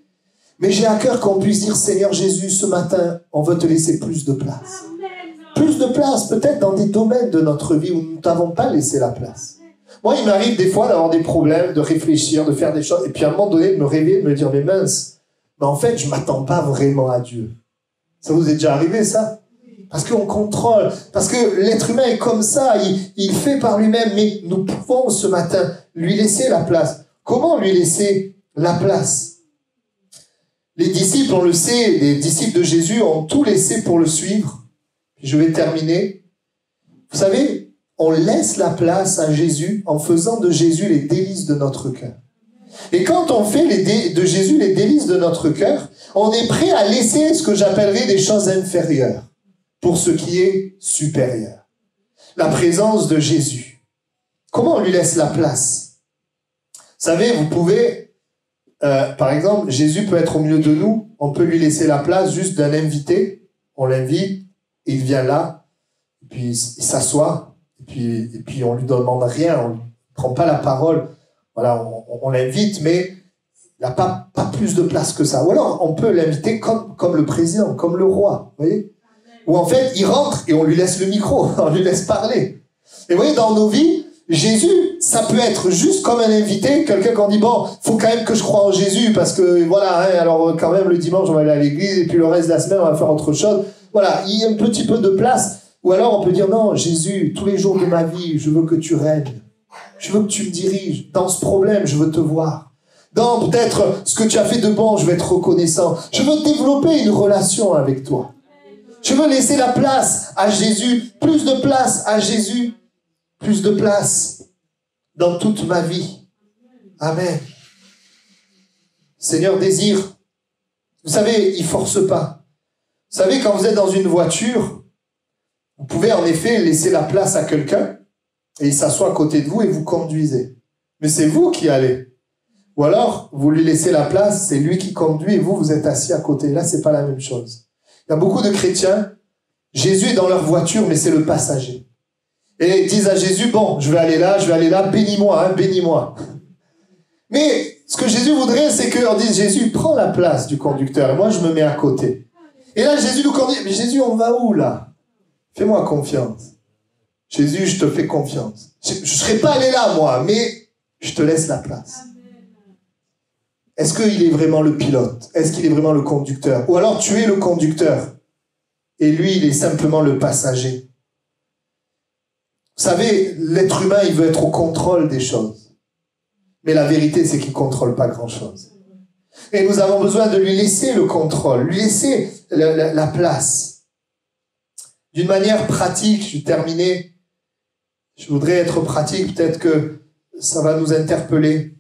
mais j'ai à cœur qu'on puisse dire, Seigneur Jésus, ce matin, on veut te laisser plus de place. Plus de place, peut-être dans des domaines de notre vie où nous ne t'avons pas laissé la place. Moi, il m'arrive des fois d'avoir des problèmes, de réfléchir, de faire des choses, et puis à un moment donné, de me réveiller, de me dire, mais mince, mais en fait, je ne m'attends pas vraiment à Dieu. Ça vous est déjà arrivé, ça? Parce qu'on contrôle, parce que l'être humain est comme ça, il fait par lui-même, mais nous pouvons ce matin lui laisser la place. Comment lui laisser la place? Les disciples, on le sait, les disciples de Jésus ont tout laissé pour le suivre. Puis je vais terminer. Vous savez, on laisse la place à Jésus en faisant de Jésus les délices de notre cœur. Et quand on fait de Jésus les délices de notre cœur, on est prêt à laisser ce que j'appellerais des choses inférieures pour ce qui est supérieur. La présence de Jésus. Comment on lui laisse la place? Vous savez, vous pouvez, par exemple, Jésus peut être au milieu de nous, on peut lui laisser la place juste d'un invité, on l'invite, il vient là, et puis il s'assoit, et puis on lui demande rien, on ne prend pas la parole. Voilà, on l'invite, mais il n'a pas plus de place que ça. Ou alors, on peut l'inviter comme le président, comme le roi, vous voyez? Où en fait, il rentre et on lui laisse le micro, on lui laisse parler. Et vous voyez, dans nos vies, Jésus, ça peut être juste comme un invité, quelqu'un qui dit, bon, faut quand même que je croie en Jésus, parce que voilà, hein, alors quand même, le dimanche, on va aller à l'église, et puis le reste de la semaine, on va faire autre chose. Voilà, il y a un petit peu de place. Ou alors, on peut dire, non, Jésus, tous les jours de ma vie, je veux que tu règnes. Je veux que tu me diriges. Dans ce problème, je veux te voir. Dans peut-être ce que tu as fait de bon, je veux être reconnaissant. Je veux développer une relation avec toi. Je veux laisser la place à Jésus, plus de place à Jésus, plus de place dans toute ma vie. Amen. Seigneur désire. Vous savez, il force pas. Vous savez, quand vous êtes dans une voiture, vous pouvez en effet laisser la place à quelqu'un et il s'assoit à côté de vous et vous conduisez. Mais c'est vous qui allez. Ou alors, vous lui laissez la place, c'est lui qui conduit et vous, vous êtes assis à côté. Là, c'est pas la même chose. Il y a beaucoup de chrétiens, Jésus est dans leur voiture, mais c'est le passager. Et ils disent à Jésus, bon, je vais aller là, bénis-moi, hein, bénis-moi. Mais ce que Jésus voudrait, c'est qu'on dise, Jésus, prends la place du conducteur et moi, je me mets à côté. Et là, Jésus nous conduit, mais Jésus, on va où là? Fais-moi confiance. Jésus, je te fais confiance. Je ne serais pas allé là, moi, mais je te laisse la place. Est-ce qu'il est vraiment le pilote? Est-ce qu'il est vraiment le conducteur? Ou alors tu es le conducteur et lui, il est simplement le passager. Vous savez, l'être humain, il veut être au contrôle des choses. Mais la vérité, c'est qu'il ne contrôle pas grand-chose. Et nous avons besoin de lui laisser le contrôle, lui laisser la place. D'une manière pratique, je vais terminer. Je voudrais être pratique, peut-être que ça va nous interpeller.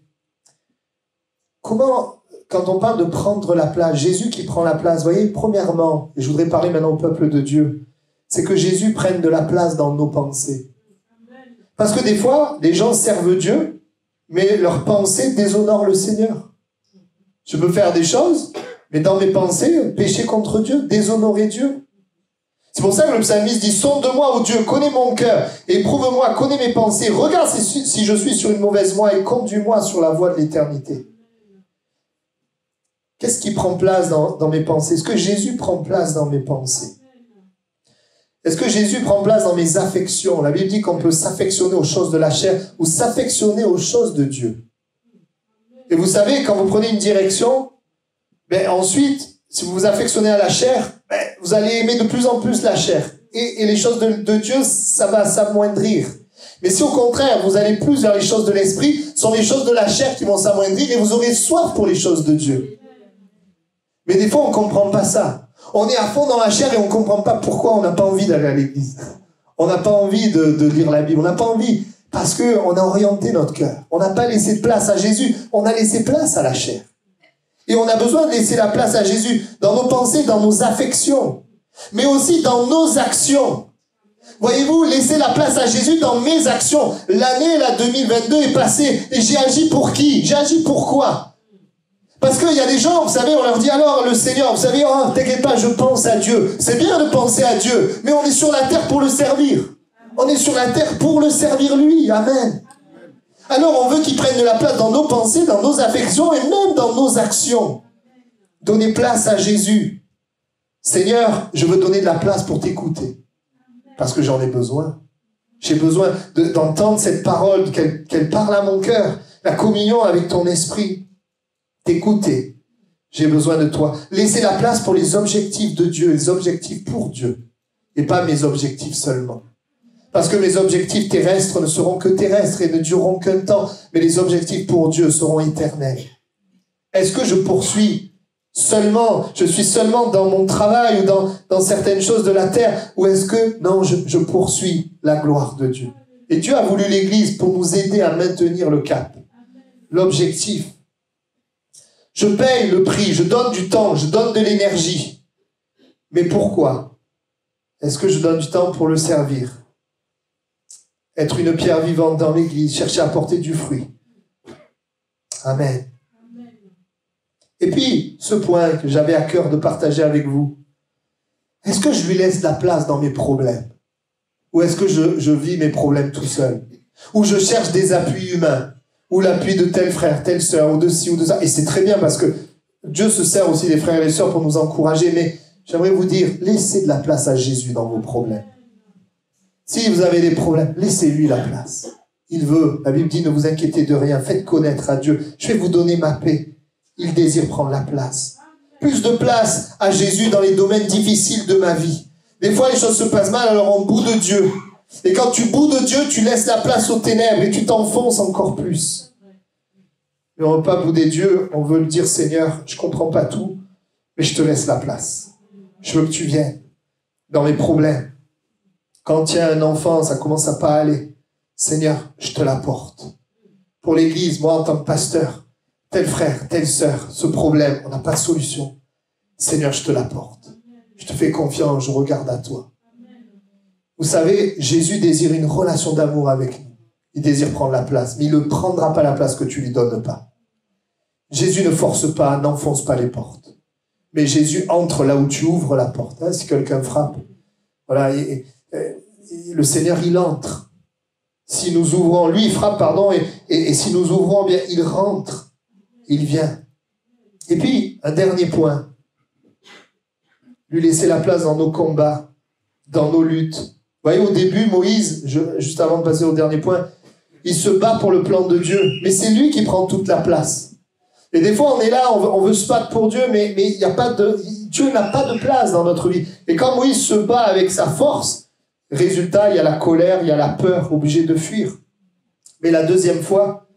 Comment, quand on parle de prendre la place, Jésus qui prend la place, vous voyez, premièrement, et je voudrais parler maintenant au peuple de Dieu, c'est que Jésus prenne de la place dans nos pensées. Parce que des fois, les gens servent Dieu, mais leurs pensées déshonorent le Seigneur. Je peux faire des choses, mais dans mes pensées, pécher contre Dieu, déshonorer Dieu. C'est pour ça que le psalmiste dit, sonde-moi, ô Dieu, connais mon cœur, éprouve-moi, connais mes pensées, regarde si je suis sur une mauvaise voie et conduis-moi sur la voie de l'éternité. Qu'est-ce qui prend place dans mes pensées? Est-ce que Jésus prend place dans mes pensées? Est-ce que Jésus prend place dans mes affections? La Bible dit qu'on peut s'affectionner aux choses de la chair ou s'affectionner aux choses de Dieu. Et vous savez, quand vous prenez une direction, ensuite, si vous vous affectionnez à la chair, vous allez aimer de plus en plus la chair. Et les choses de Dieu, ça va s'amoindrir. Mais si au contraire, vous allez plus vers les choses de l'esprit, ce sont les choses de la chair qui vont s'amoindrir et vous aurez soif pour les choses de Dieu. Mais des fois, on ne comprend pas ça. On est à fond dans la chair et on ne comprend pas pourquoi on n'a pas envie d'aller à l'église. On n'a pas envie de lire la Bible. On n'a pas envie parce qu'on a orienté notre cœur. On n'a pas laissé de place à Jésus. On a laissé place à la chair. Et on a besoin de laisser la place à Jésus dans nos pensées, dans nos affections, mais aussi dans nos actions. Voyez-vous, laisser la place à Jésus dans mes actions. L'année, la 2022 est passée et j'ai agi pour qui? J'ai agi pour quoi? Parce qu'il y a des gens, vous savez, on leur dit alors le Seigneur, vous savez, oh, t'inquiète pas, je pense à Dieu. C'est bien de penser à Dieu, mais on est sur la terre pour le servir. On est sur la terre pour le servir lui. Amen. Alors on veut qu'il prenne de la place dans nos pensées, dans nos affections et même dans nos actions. Donner place à Jésus. Seigneur, je veux donner de la place pour t'écouter. Parce que j'en ai besoin. J'ai besoin d'entendre cette parole, qu'elle parle à mon cœur. La communion avec ton esprit. T'écouter. J'ai besoin de toi. Laisser la place pour les objectifs de Dieu, les objectifs pour Dieu. Et pas mes objectifs seulement. Parce que mes objectifs terrestres ne seront que terrestres et ne dureront qu'un temps. Mais les objectifs pour Dieu seront éternels. Est-ce que je poursuis seulement, je suis seulement dans mon travail ou dans certaines choses de la terre? Ou est-ce que, non, je poursuis la gloire de Dieu? Et Dieu a voulu l'Église pour nous aider à maintenir le cap, l'objectif. Je paye le prix, je donne du temps, je donne de l'énergie. Mais pourquoi? Est-ce que je donne du temps pour le servir? Être une pierre vivante dans l'Église, chercher à porter du fruit. Amen. Et puis, ce point que j'avais à cœur de partager avec vous, est-ce que je lui laisse la place dans mes problèmes? Ou est-ce que je vis mes problèmes tout seul? Ou je cherche des appuis humains? Ou l'appui de tel frère, telle sœur, ou de ci ou de ça? Et c'est très bien parce que Dieu se sert aussi des frères et des sœurs pour nous encourager, mais j'aimerais vous dire, laissez de la place à Jésus dans vos problèmes. Si vous avez des problèmes, laissez-lui la place. Il veut, la Bible dit, ne vous inquiétez de rien, faites connaître à Dieu. Je vais vous donner ma paix. Il désire prendre la place. Plus de place à Jésus dans les domaines difficiles de ma vie. Des fois, les choses se passent mal, alors on boude de Dieu. Et quand tu boudes de Dieu, tu laisses la place aux ténèbres et tu t'enfonces encore plus. Mais on ne veut pas bouder Dieu, on veut lui dire, Seigneur, je ne comprends pas tout, mais je te laisse la place. Je veux que tu viennes dans mes problèmes. Quand il y a un enfant, ça commence à pas aller. Seigneur, je te l'apporte. Pour l'Église, moi en tant que pasteur, tel frère, telle sœur, ce problème, on n'a pas de solution. Seigneur, je te l'apporte. Je te fais confiance, je regarde à toi. Vous savez, Jésus désire une relation d'amour avec nous. Il désire prendre la place, mais il ne prendra pas la place que tu lui donnes pas. Jésus ne force pas, n'enfonce pas les portes. Mais Jésus entre là où tu ouvres la porte. Hein, si quelqu'un frappe, voilà, le Seigneur, il entre. Si nous ouvrons, lui, il frappe, pardon, et si nous ouvrons, bien, il rentre. Il vient. Et puis, un dernier point. Lui laisser la place dans nos combats, dans nos luttes. Vous voyez, au début, Moïse, juste avant de passer au dernier point, il se bat pour le plan de Dieu. Mais c'est lui qui prend toute la place. Et des fois, on est là, on veut se battre pour Dieu, mais il y a pas de, Dieu n'a pas de place dans notre vie. Et quand Moïse se bat avec sa force, résultat, il y a la colère, il y a la peur, obligé de fuir. Mais la deuxième fois,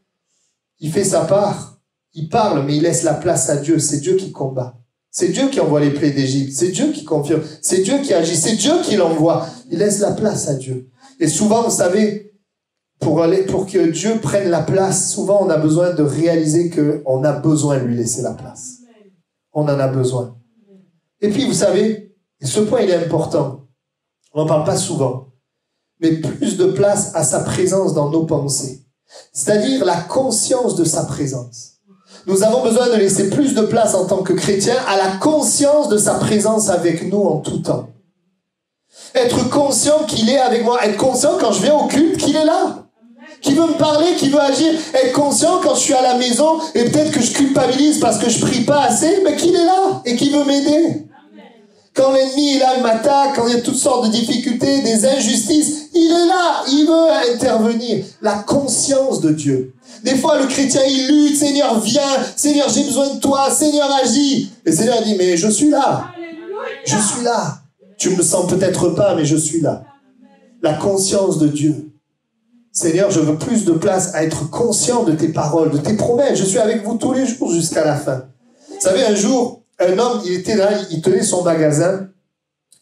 il fait sa part. Il parle, mais il laisse la place à Dieu. C'est Dieu qui combat. C'est Dieu qui envoie les plaies d'Égypte. C'est Dieu qui confirme. C'est Dieu qui agit. C'est Dieu qui l'envoie. Il laisse la place à Dieu. Et souvent, vous savez, pour que Dieu prenne la place, souvent on a besoin de réaliser qu'on a besoin de lui laisser la place. On en a besoin. Et puis, vous savez, et ce point, il est important. On n'en parle pas souvent. Mais plus de place à sa présence dans nos pensées. C'est-à-dire la conscience de sa présence. Nous avons besoin de laisser plus de place en tant que chrétiens à la conscience de sa présence avec nous en tout temps. Être conscient qu'il est avec moi. Être conscient quand je viens au culte qu'il est là. Qui veut me parler, qui veut agir. Être conscient quand je suis à la maison et peut-être que je culpabilise parce que je prie pas assez, mais qu'il est là et qui veut m'aider. Quand l'ennemi est là, il m'attaque, quand il y a toutes sortes de difficultés, des injustices, il est là, il veut intervenir. La conscience de Dieu. Des fois, le chrétien, il lutte, Seigneur, viens, Seigneur, j'ai besoin de toi, Seigneur, agis. Et le Seigneur dit, mais je suis là. Je suis là. Tu me sens peut-être pas, mais je suis là. La conscience de Dieu. Seigneur, je veux plus de place à être conscient de tes paroles, de tes promesses. Je suis avec vous tous les jours jusqu'à la fin. Vous savez, un jour, un homme, il était là, il tenait son magasin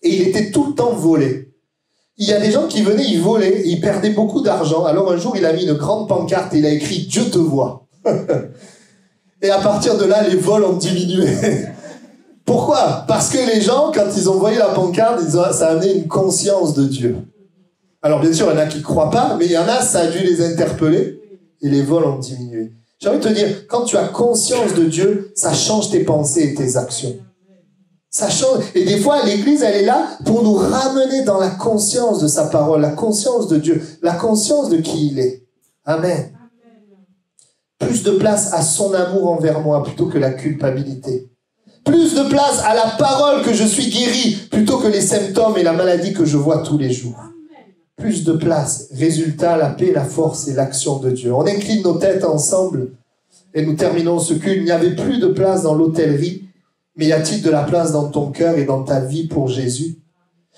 et il était tout le temps volé. Il y a des gens qui venaient, ils volaient, ils perdaient beaucoup d'argent. Alors un jour, il a mis une grande pancarte et il a écrit « Dieu te voit ». Et à partir de là, les vols ont diminué. Pourquoi? Parce que les gens, quand ils ont voyé la pancarte, ça a amené une conscience de Dieu. Alors bien sûr, il y en a qui ne croient pas, mais il y en a, ça a dû les interpeller et les vols ont diminué. J'ai envie de te dire, quand tu as conscience de Dieu, ça change tes pensées et tes actions. Ça change. Et des fois, l'Église, elle est là pour nous ramener dans la conscience de sa parole, la conscience de Dieu, la conscience de qui il est. Amen. Plus de place à son amour envers moi plutôt que la culpabilité. Plus de place à la parole que je suis guéri plutôt que les symptômes et la maladie que je vois tous les jours. Plus de place. Résultat, la paix, la force et l'action de Dieu. On incline nos têtes ensemble et nous terminons ce culte. Il n'y avait plus de place dans l'hôtellerie, mais y a-t-il de la place dans ton cœur et dans ta vie pour Jésus?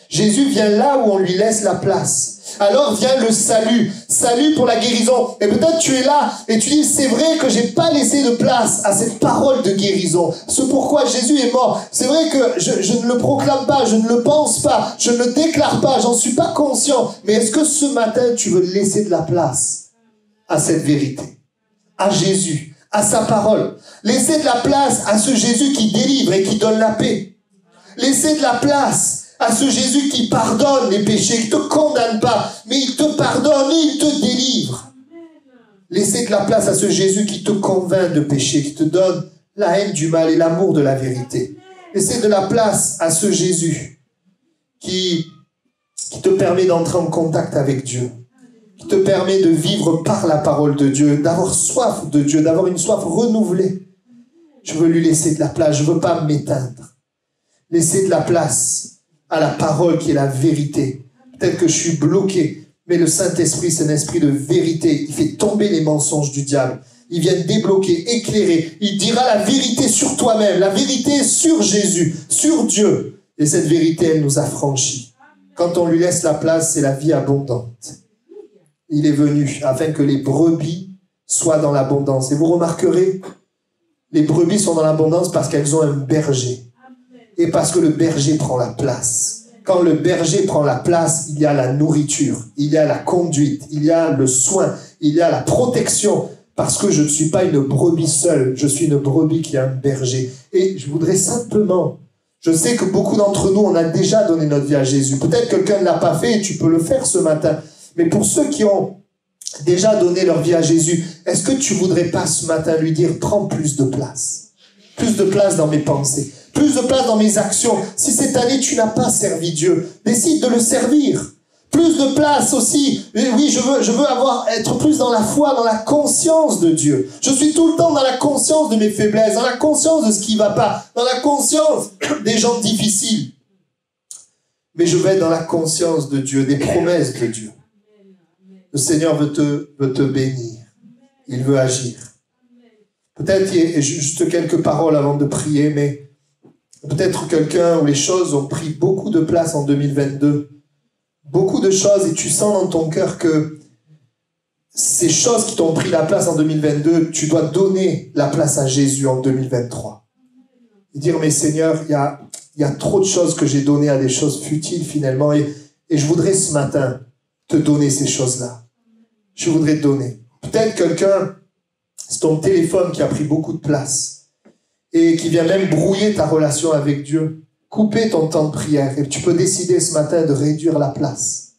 Jésus vient là où on lui laisse la place. Alors vient le salut. Salut pour la guérison. Et peut-être tu es là et tu dis, c'est vrai que j'ai pas laissé de place à cette parole de guérison. Ce pourquoi Jésus est mort. C'est vrai que je ne le proclame pas, je ne le pense pas, je ne le déclare pas, j'en suis pas conscient. Mais est-ce que ce matin, tu veux laisser de la place à cette vérité, à Jésus, à sa parole? Laisser de la place à ce Jésus qui délivre et qui donne la paix. Laisser de la place à ce Jésus qui pardonne les péchés, qui ne te condamne pas, mais il te pardonne et il te délivre. Laissez de la place à ce Jésus qui te convainc de péché, qui te donne la haine du mal et l'amour de la vérité. Laissez de la place à ce Jésus qui te permet d'entrer en contact avec Dieu, qui te permet de vivre par la parole de Dieu, d'avoir soif de Dieu, d'avoir une soif renouvelée. Je veux lui laisser de la place, je ne veux pas m'éteindre. Laissez de la place à la parole qui est la vérité. Peut-être que je suis bloqué, mais le Saint-Esprit, c'est un esprit de vérité. Il fait tomber les mensonges du diable. Il vient débloquer, éclairer. Il dira la vérité sur toi-même, la vérité sur Jésus, sur Dieu. Et cette vérité, elle nous affranchit. Quand on lui laisse la place, c'est la vie abondante. Il est venu afin que les brebis soient dans l'abondance. Et vous remarquerez, les brebis sont dans l'abondance parce qu'elles ont un berger. Et parce que le berger prend la place. Quand le berger prend la place, il y a la nourriture, il y a la conduite, il y a le soin, il y a la protection. Parce que je ne suis pas une brebis seule, je suis une brebis qui a un berger. Et je voudrais simplement, je sais que beaucoup d'entre nous, on a déjà donné notre vie à Jésus. Peut-être que quelqu'un ne l'a pas fait et tu peux le faire ce matin. Mais pour ceux qui ont déjà donné leur vie à Jésus, est-ce que tu voudrais pas ce matin lui dire, prends plus de place? Plus de place dans mes pensées. Plus de place dans mes actions. Si cette année, tu n'as pas servi Dieu, décide de le servir. Plus de place aussi. Oui, je veux être plus dans la foi, dans la conscience de Dieu. Je suis tout le temps dans la conscience de mes faiblesses, dans la conscience de ce qui ne va pas, dans la conscience des gens difficiles. Mais je vais être dans la conscience de Dieu, des promesses de Dieu. Le Seigneur veut te bénir. Il veut agir. Peut-être juste quelques paroles avant de prier, mais peut-être quelqu'un où les choses ont pris beaucoup de place en 2022. Beaucoup de choses, et tu sens dans ton cœur que ces choses qui t'ont pris la place en 2022, tu dois donner la place à Jésus en 2023. Et dire, mais Seigneur, il y a trop de choses que j'ai données à des choses futiles finalement, et je voudrais ce matin te donner ces choses-là. Je voudrais te donner. Peut-être quelqu'un, c'est ton téléphone qui a pris beaucoup de place et qui vient même brouiller ta relation avec Dieu. Couper ton temps de prière. Et tu peux décider ce matin de réduire la place.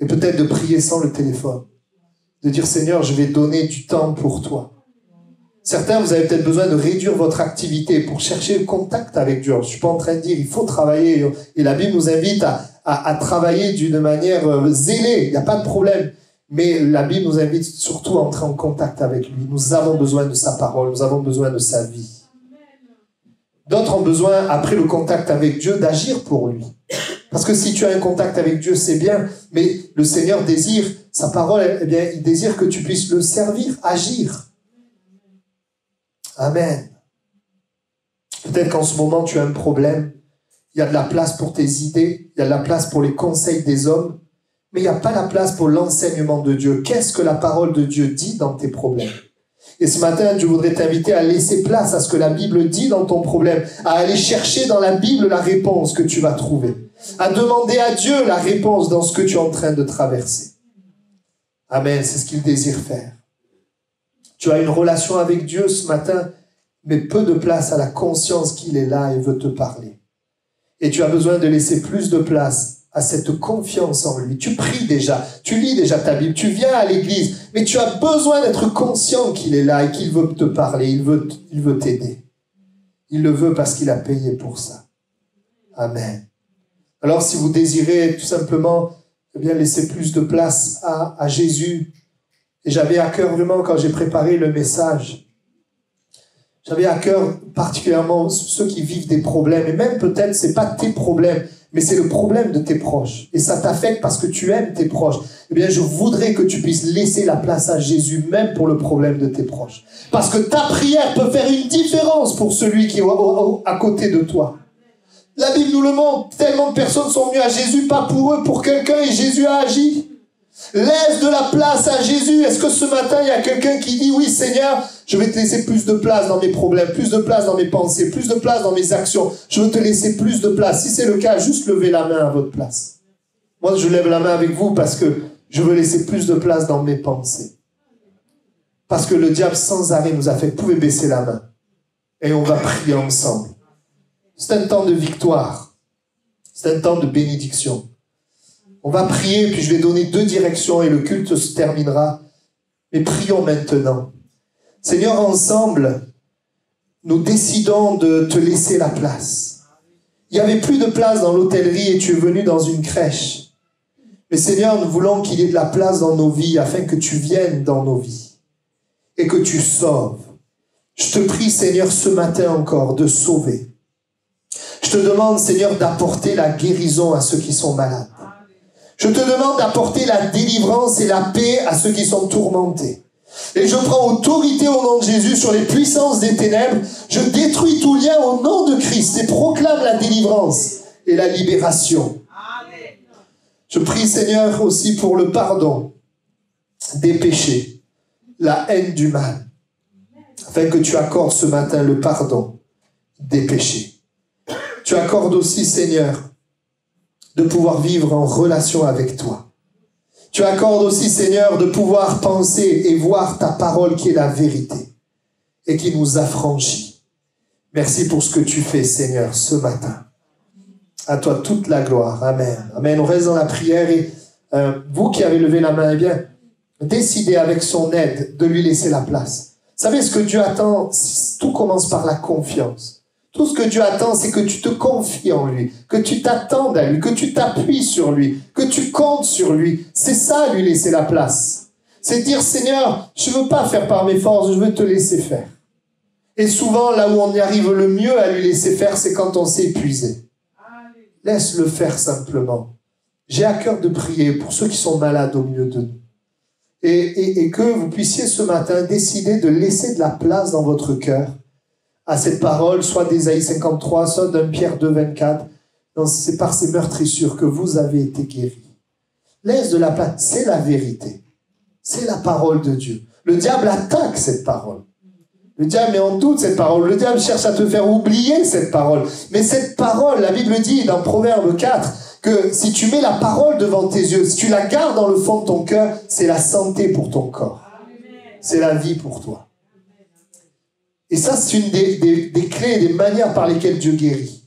Et peut-être de prier sans le téléphone. De dire, Seigneur, je vais donner du temps pour toi. Certains, vous avez peut-être besoin de réduire votre activité pour chercher le contact avec Dieu. Alors, je ne suis pas en train de dire, il faut travailler. Et la Bible nous invite à travailler d'une manière zélée. Il n'y a pas de problème. Mais la Bible nous invite surtout à entrer en contact avec lui. Nous avons besoin de sa parole. Nous avons besoin de sa vie. D'autres ont besoin, après le contact avec Dieu, d'agir pour lui. Parce que si tu as un contact avec Dieu, c'est bien, mais le Seigneur désire, sa parole, eh bien, il désire que tu puisses le servir, agir. Amen. Peut-être qu'en ce moment, tu as un problème. Il y a de la place pour tes idées, il y a de la place pour les conseils des hommes, mais il n'y a pas la place pour l'enseignement de Dieu. Qu'est-ce que la parole de Dieu dit dans tes problèmes ? Et ce matin, je voudrais t'inviter à laisser place à ce que la Bible dit dans ton problème, à aller chercher dans la Bible la réponse que tu vas trouver, à demander à Dieu la réponse dans ce que tu es en train de traverser. Amen, c'est ce qu'il désire faire. Tu as une relation avec Dieu ce matin, mais peu de place à la conscience qu'il est là et veut te parler. Et tu as besoin de laisser plus de place à cette confiance en lui. Tu pries déjà, tu lis déjà ta Bible, tu viens à l'église, mais tu as besoin d'être conscient qu'il est là et qu'il veut te parler, il veut t'aider. Il le veut parce qu'il a payé pour ça. Amen. Alors si vous désirez tout simplement laisser plus de place à Jésus, et j'avais à cœur vraiment quand j'ai préparé le message, j'avais à cœur particulièrement ceux qui vivent des problèmes, et même peut-être c'est pas tes problèmes, mais c'est le problème de tes proches. Et ça t'affecte parce que tu aimes tes proches. Eh bien, je voudrais que tu puisses laisser la place à Jésus, même pour le problème de tes proches. Parce que ta prière peut faire une différence pour celui qui est à côté de toi. La Bible nous le montre. Tellement de personnes sont venues à Jésus, pas pour eux, pour quelqu'un, et Jésus a agi. Laisse de la place à Jésus. Est-ce que ce matin, il y a quelqu'un qui dit, oui Seigneur, je vais te laisser plus de place dans mes problèmes, plus de place dans mes pensées, plus de place dans mes actions. Je veux te laisser plus de place. Si c'est le cas, juste levez la main à votre place. Moi, je lève la main avec vous parce que je veux laisser plus de place dans mes pensées. Parce que le diable sans arrêt nous a fait, pouvez baisser la main. Et on va prier ensemble. C'est un temps de victoire. C'est un temps de bénédiction. On va prier, puis je vais donner 2 directions et le culte se terminera. Mais prions maintenant. Seigneur, ensemble, nous décidons de te laisser la place. Il n'y avait plus de place dans l'hôtellerie et tu es venu dans une crèche. Mais Seigneur, nous voulons qu'il y ait de la place dans nos vies afin que tu viennes dans nos vies et que tu sauves. Je te prie, Seigneur, ce matin encore, de sauver. Je te demande, Seigneur, d'apporter la guérison à ceux qui sont malades. Je te demande d'apporter la délivrance et la paix à ceux qui sont tourmentés. Et je prends autorité au nom de Jésus sur les puissances des ténèbres. Je détruis tout lien au nom de Christ et proclame la délivrance et la libération. Je prie, Seigneur, aussi pour le pardon des péchés, la haine du mal, afin que tu accordes ce matin le pardon des péchés. Tu accordes aussi, Seigneur, de pouvoir vivre en relation avec toi. Tu accordes aussi, Seigneur, de pouvoir penser et voir ta parole qui est la vérité et qui nous affranchit. Merci pour ce que tu fais, Seigneur, ce matin. À toi toute la gloire. Amen. Amen. On reste dans la prière et vous qui avez levé la main, eh bien, décidez avec son aide de lui laisser la place. Vous savez ce que Dieu attend? Tout commence par la confiance. Tout ce que Dieu attend, c'est que tu te confies en lui, que tu t'attendes à lui, que tu t'appuies sur lui, que tu comptes sur lui. C'est ça, lui laisser la place. C'est dire, Seigneur, je ne veux pas faire par mes forces, je veux te laisser faire. Et souvent, là où on y arrive le mieux à lui laisser faire, c'est quand on s'est épuisé. Laisse-le faire simplement. J'ai à cœur de prier pour ceux qui sont malades au milieu de nous. Et que vous puissiez ce matin décider de laisser de la place dans votre cœur à cette parole, soit d'Ésaïe 53, soit d'un Pierre 2, 24. C'est par ces meurtrissures que vous avez été guéris. Laisse de la place, c'est la vérité. C'est la parole de Dieu. Le diable attaque cette parole. Le diable met en doute cette parole. Le diable cherche à te faire oublier cette parole. Mais cette parole, la Bible dit dans Proverbe 4, que si tu mets la parole devant tes yeux, si tu la gardes dans le fond de ton cœur, c'est la santé pour ton corps. C'est la vie pour toi. Et ça, c'est une des clés, des manières par lesquelles Dieu guérit.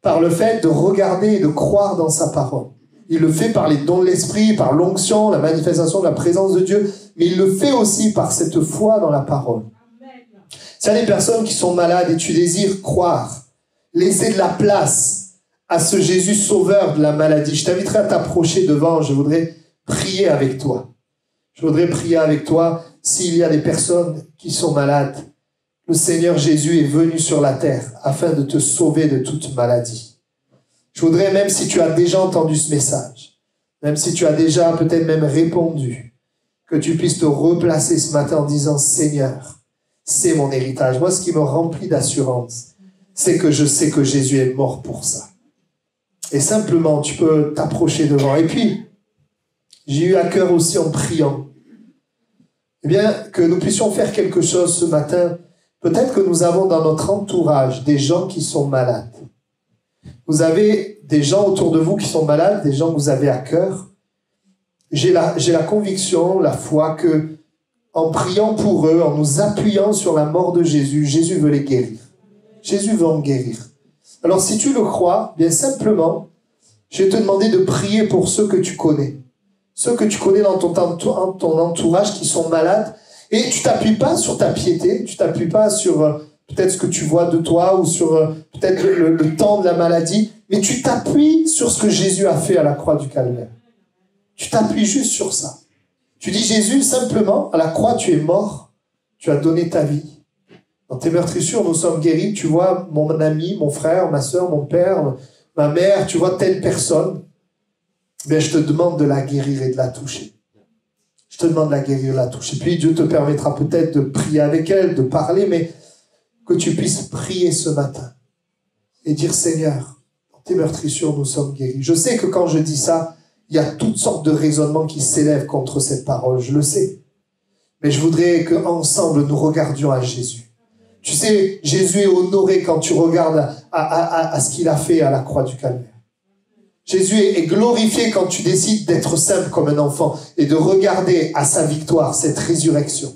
Par le fait de regarder et de croire dans sa parole. Il le fait par les dons de l'esprit, par l'onction, la manifestation de la présence de Dieu, mais il le fait aussi par cette foi dans la parole. S'il y a des personnes qui sont malades et tu désires croire, laisser de la place à ce Jésus sauveur de la maladie, je t'inviterai à t'approcher devant, je voudrais prier avec toi. Je voudrais prier avec toi s'il y a des personnes qui sont malades. Le Seigneur Jésus est venu sur la terre afin de te sauver de toute maladie. Je voudrais, même si tu as déjà entendu ce message, même si tu as déjà peut-être même répondu, que tu puisses te replacer ce matin en disant « Seigneur, c'est mon héritage. » Moi, ce qui me remplit d'assurance, c'est que je sais que Jésus est mort pour ça. Et simplement, tu peux t'approcher devant. Et puis, j'ai eu à cœur aussi en priant, eh bien, que nous puissions faire quelque chose ce matin. Peut-être que nous avons dans notre entourage des gens qui sont malades. Vous avez des gens autour de vous qui sont malades, des gens que vous avez à cœur. J'ai la conviction, la foi que en priant pour eux, en nous appuyant sur la mort de Jésus, Jésus veut les guérir. Jésus veut en guérir. Alors si tu le crois, bien simplement, je vais te demander de prier pour ceux que tu connais. Ceux que tu connais dans ton entourage qui sont malades. Et tu t'appuies pas sur ta piété, tu t'appuies pas sur peut-être ce que tu vois de toi ou sur peut-être le temps de la maladie, mais tu t'appuies sur ce que Jésus a fait à la croix du Calvaire. Tu t'appuies juste sur ça. Tu dis Jésus, simplement, à la croix, tu es mort, tu as donné ta vie. Dans tes meurtrissures, nous sommes guéris. Tu vois mon ami, mon frère, ma soeur, mon père, ma mère, tu vois telle personne. Bien, je te demande de la guérir et de la toucher. Je te demande de la guérir, de la toucher. Puis Dieu te permettra peut-être de prier avec elle, de parler, mais que tu puisses prier ce matin et dire Seigneur, dans tes meurtrissures, nous sommes guéris. Je sais que quand je dis ça, il y a toutes sortes de raisonnements qui s'élèvent contre cette parole, je le sais. Mais je voudrais qu'ensemble, nous regardions à Jésus. Tu sais, Jésus est honoré quand tu regardes à ce qu'il a fait à la croix du Calvaire. Jésus est glorifié quand tu décides d'être simple comme un enfant et de regarder à sa victoire, cette résurrection.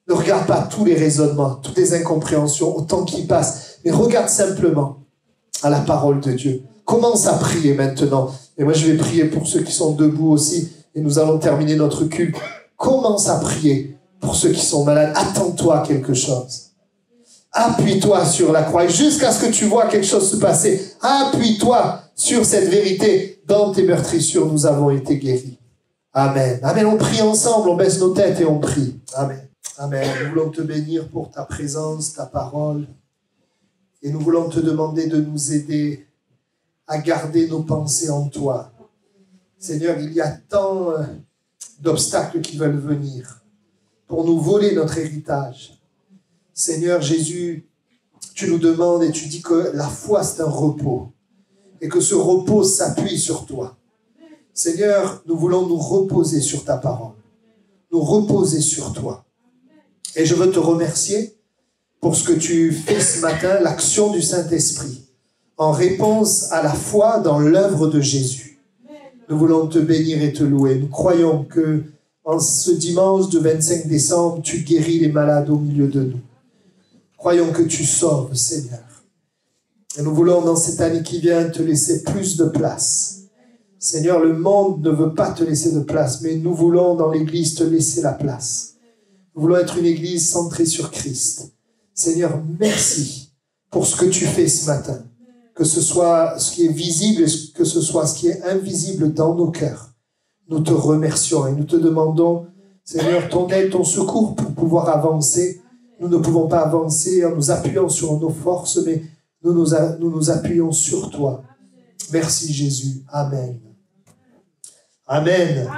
Ne regarde pas tous les raisonnements, toutes les incompréhensions, au temps qui passe, mais regarde simplement à la parole de Dieu. Commence à prier maintenant. Et moi, je vais prier pour ceux qui sont debout aussi, et nous allons terminer notre culte. Commence à prier pour ceux qui sont malades. Attends-toi à quelque chose. Appuie-toi sur la croix. Et jusqu'à ce que tu vois quelque chose se passer, appuie-toi sur cette vérité. Dans tes meurtrissures, nous avons été guéris. Amen. Amen. On prie ensemble, on baisse nos têtes et on prie. Amen. Amen. Nous voulons te bénir pour ta présence, ta parole. Et nous voulons te demander de nous aider à garder nos pensées en toi. Seigneur, il y a tant d'obstacles qui veulent venir pour nous voler notre héritage. Seigneur Jésus, tu nous demandes et tu dis que la foi c'est un repos et que ce repos s'appuie sur toi. Seigneur, nous voulons nous reposer sur ta parole, nous reposer sur toi. Et je veux te remercier pour ce que tu fais ce matin, l'action du Saint-Esprit, en réponse à la foi dans l'œuvre de Jésus. Nous voulons te bénir et te louer. Nous croyons que en ce dimanche de 25 décembre, tu guéris les malades au milieu de nous. Croyons que tu sauves, Seigneur. Et nous voulons, dans cette année qui vient, te laisser plus de place. Seigneur, le monde ne veut pas te laisser de place, mais nous voulons, dans l'Église, te laisser la place. Nous voulons être une Église centrée sur Christ. Seigneur, merci pour ce que tu fais ce matin. Que ce soit ce qui est visible et que ce soit ce qui est invisible dans nos cœurs. Nous te remercions et nous te demandons, Seigneur, ton aide, ton secours pour pouvoir avancer. Nous ne pouvons pas avancer en nous appuyant sur nos forces, mais nous nous appuyons sur toi. Merci Jésus. Amen. Amen.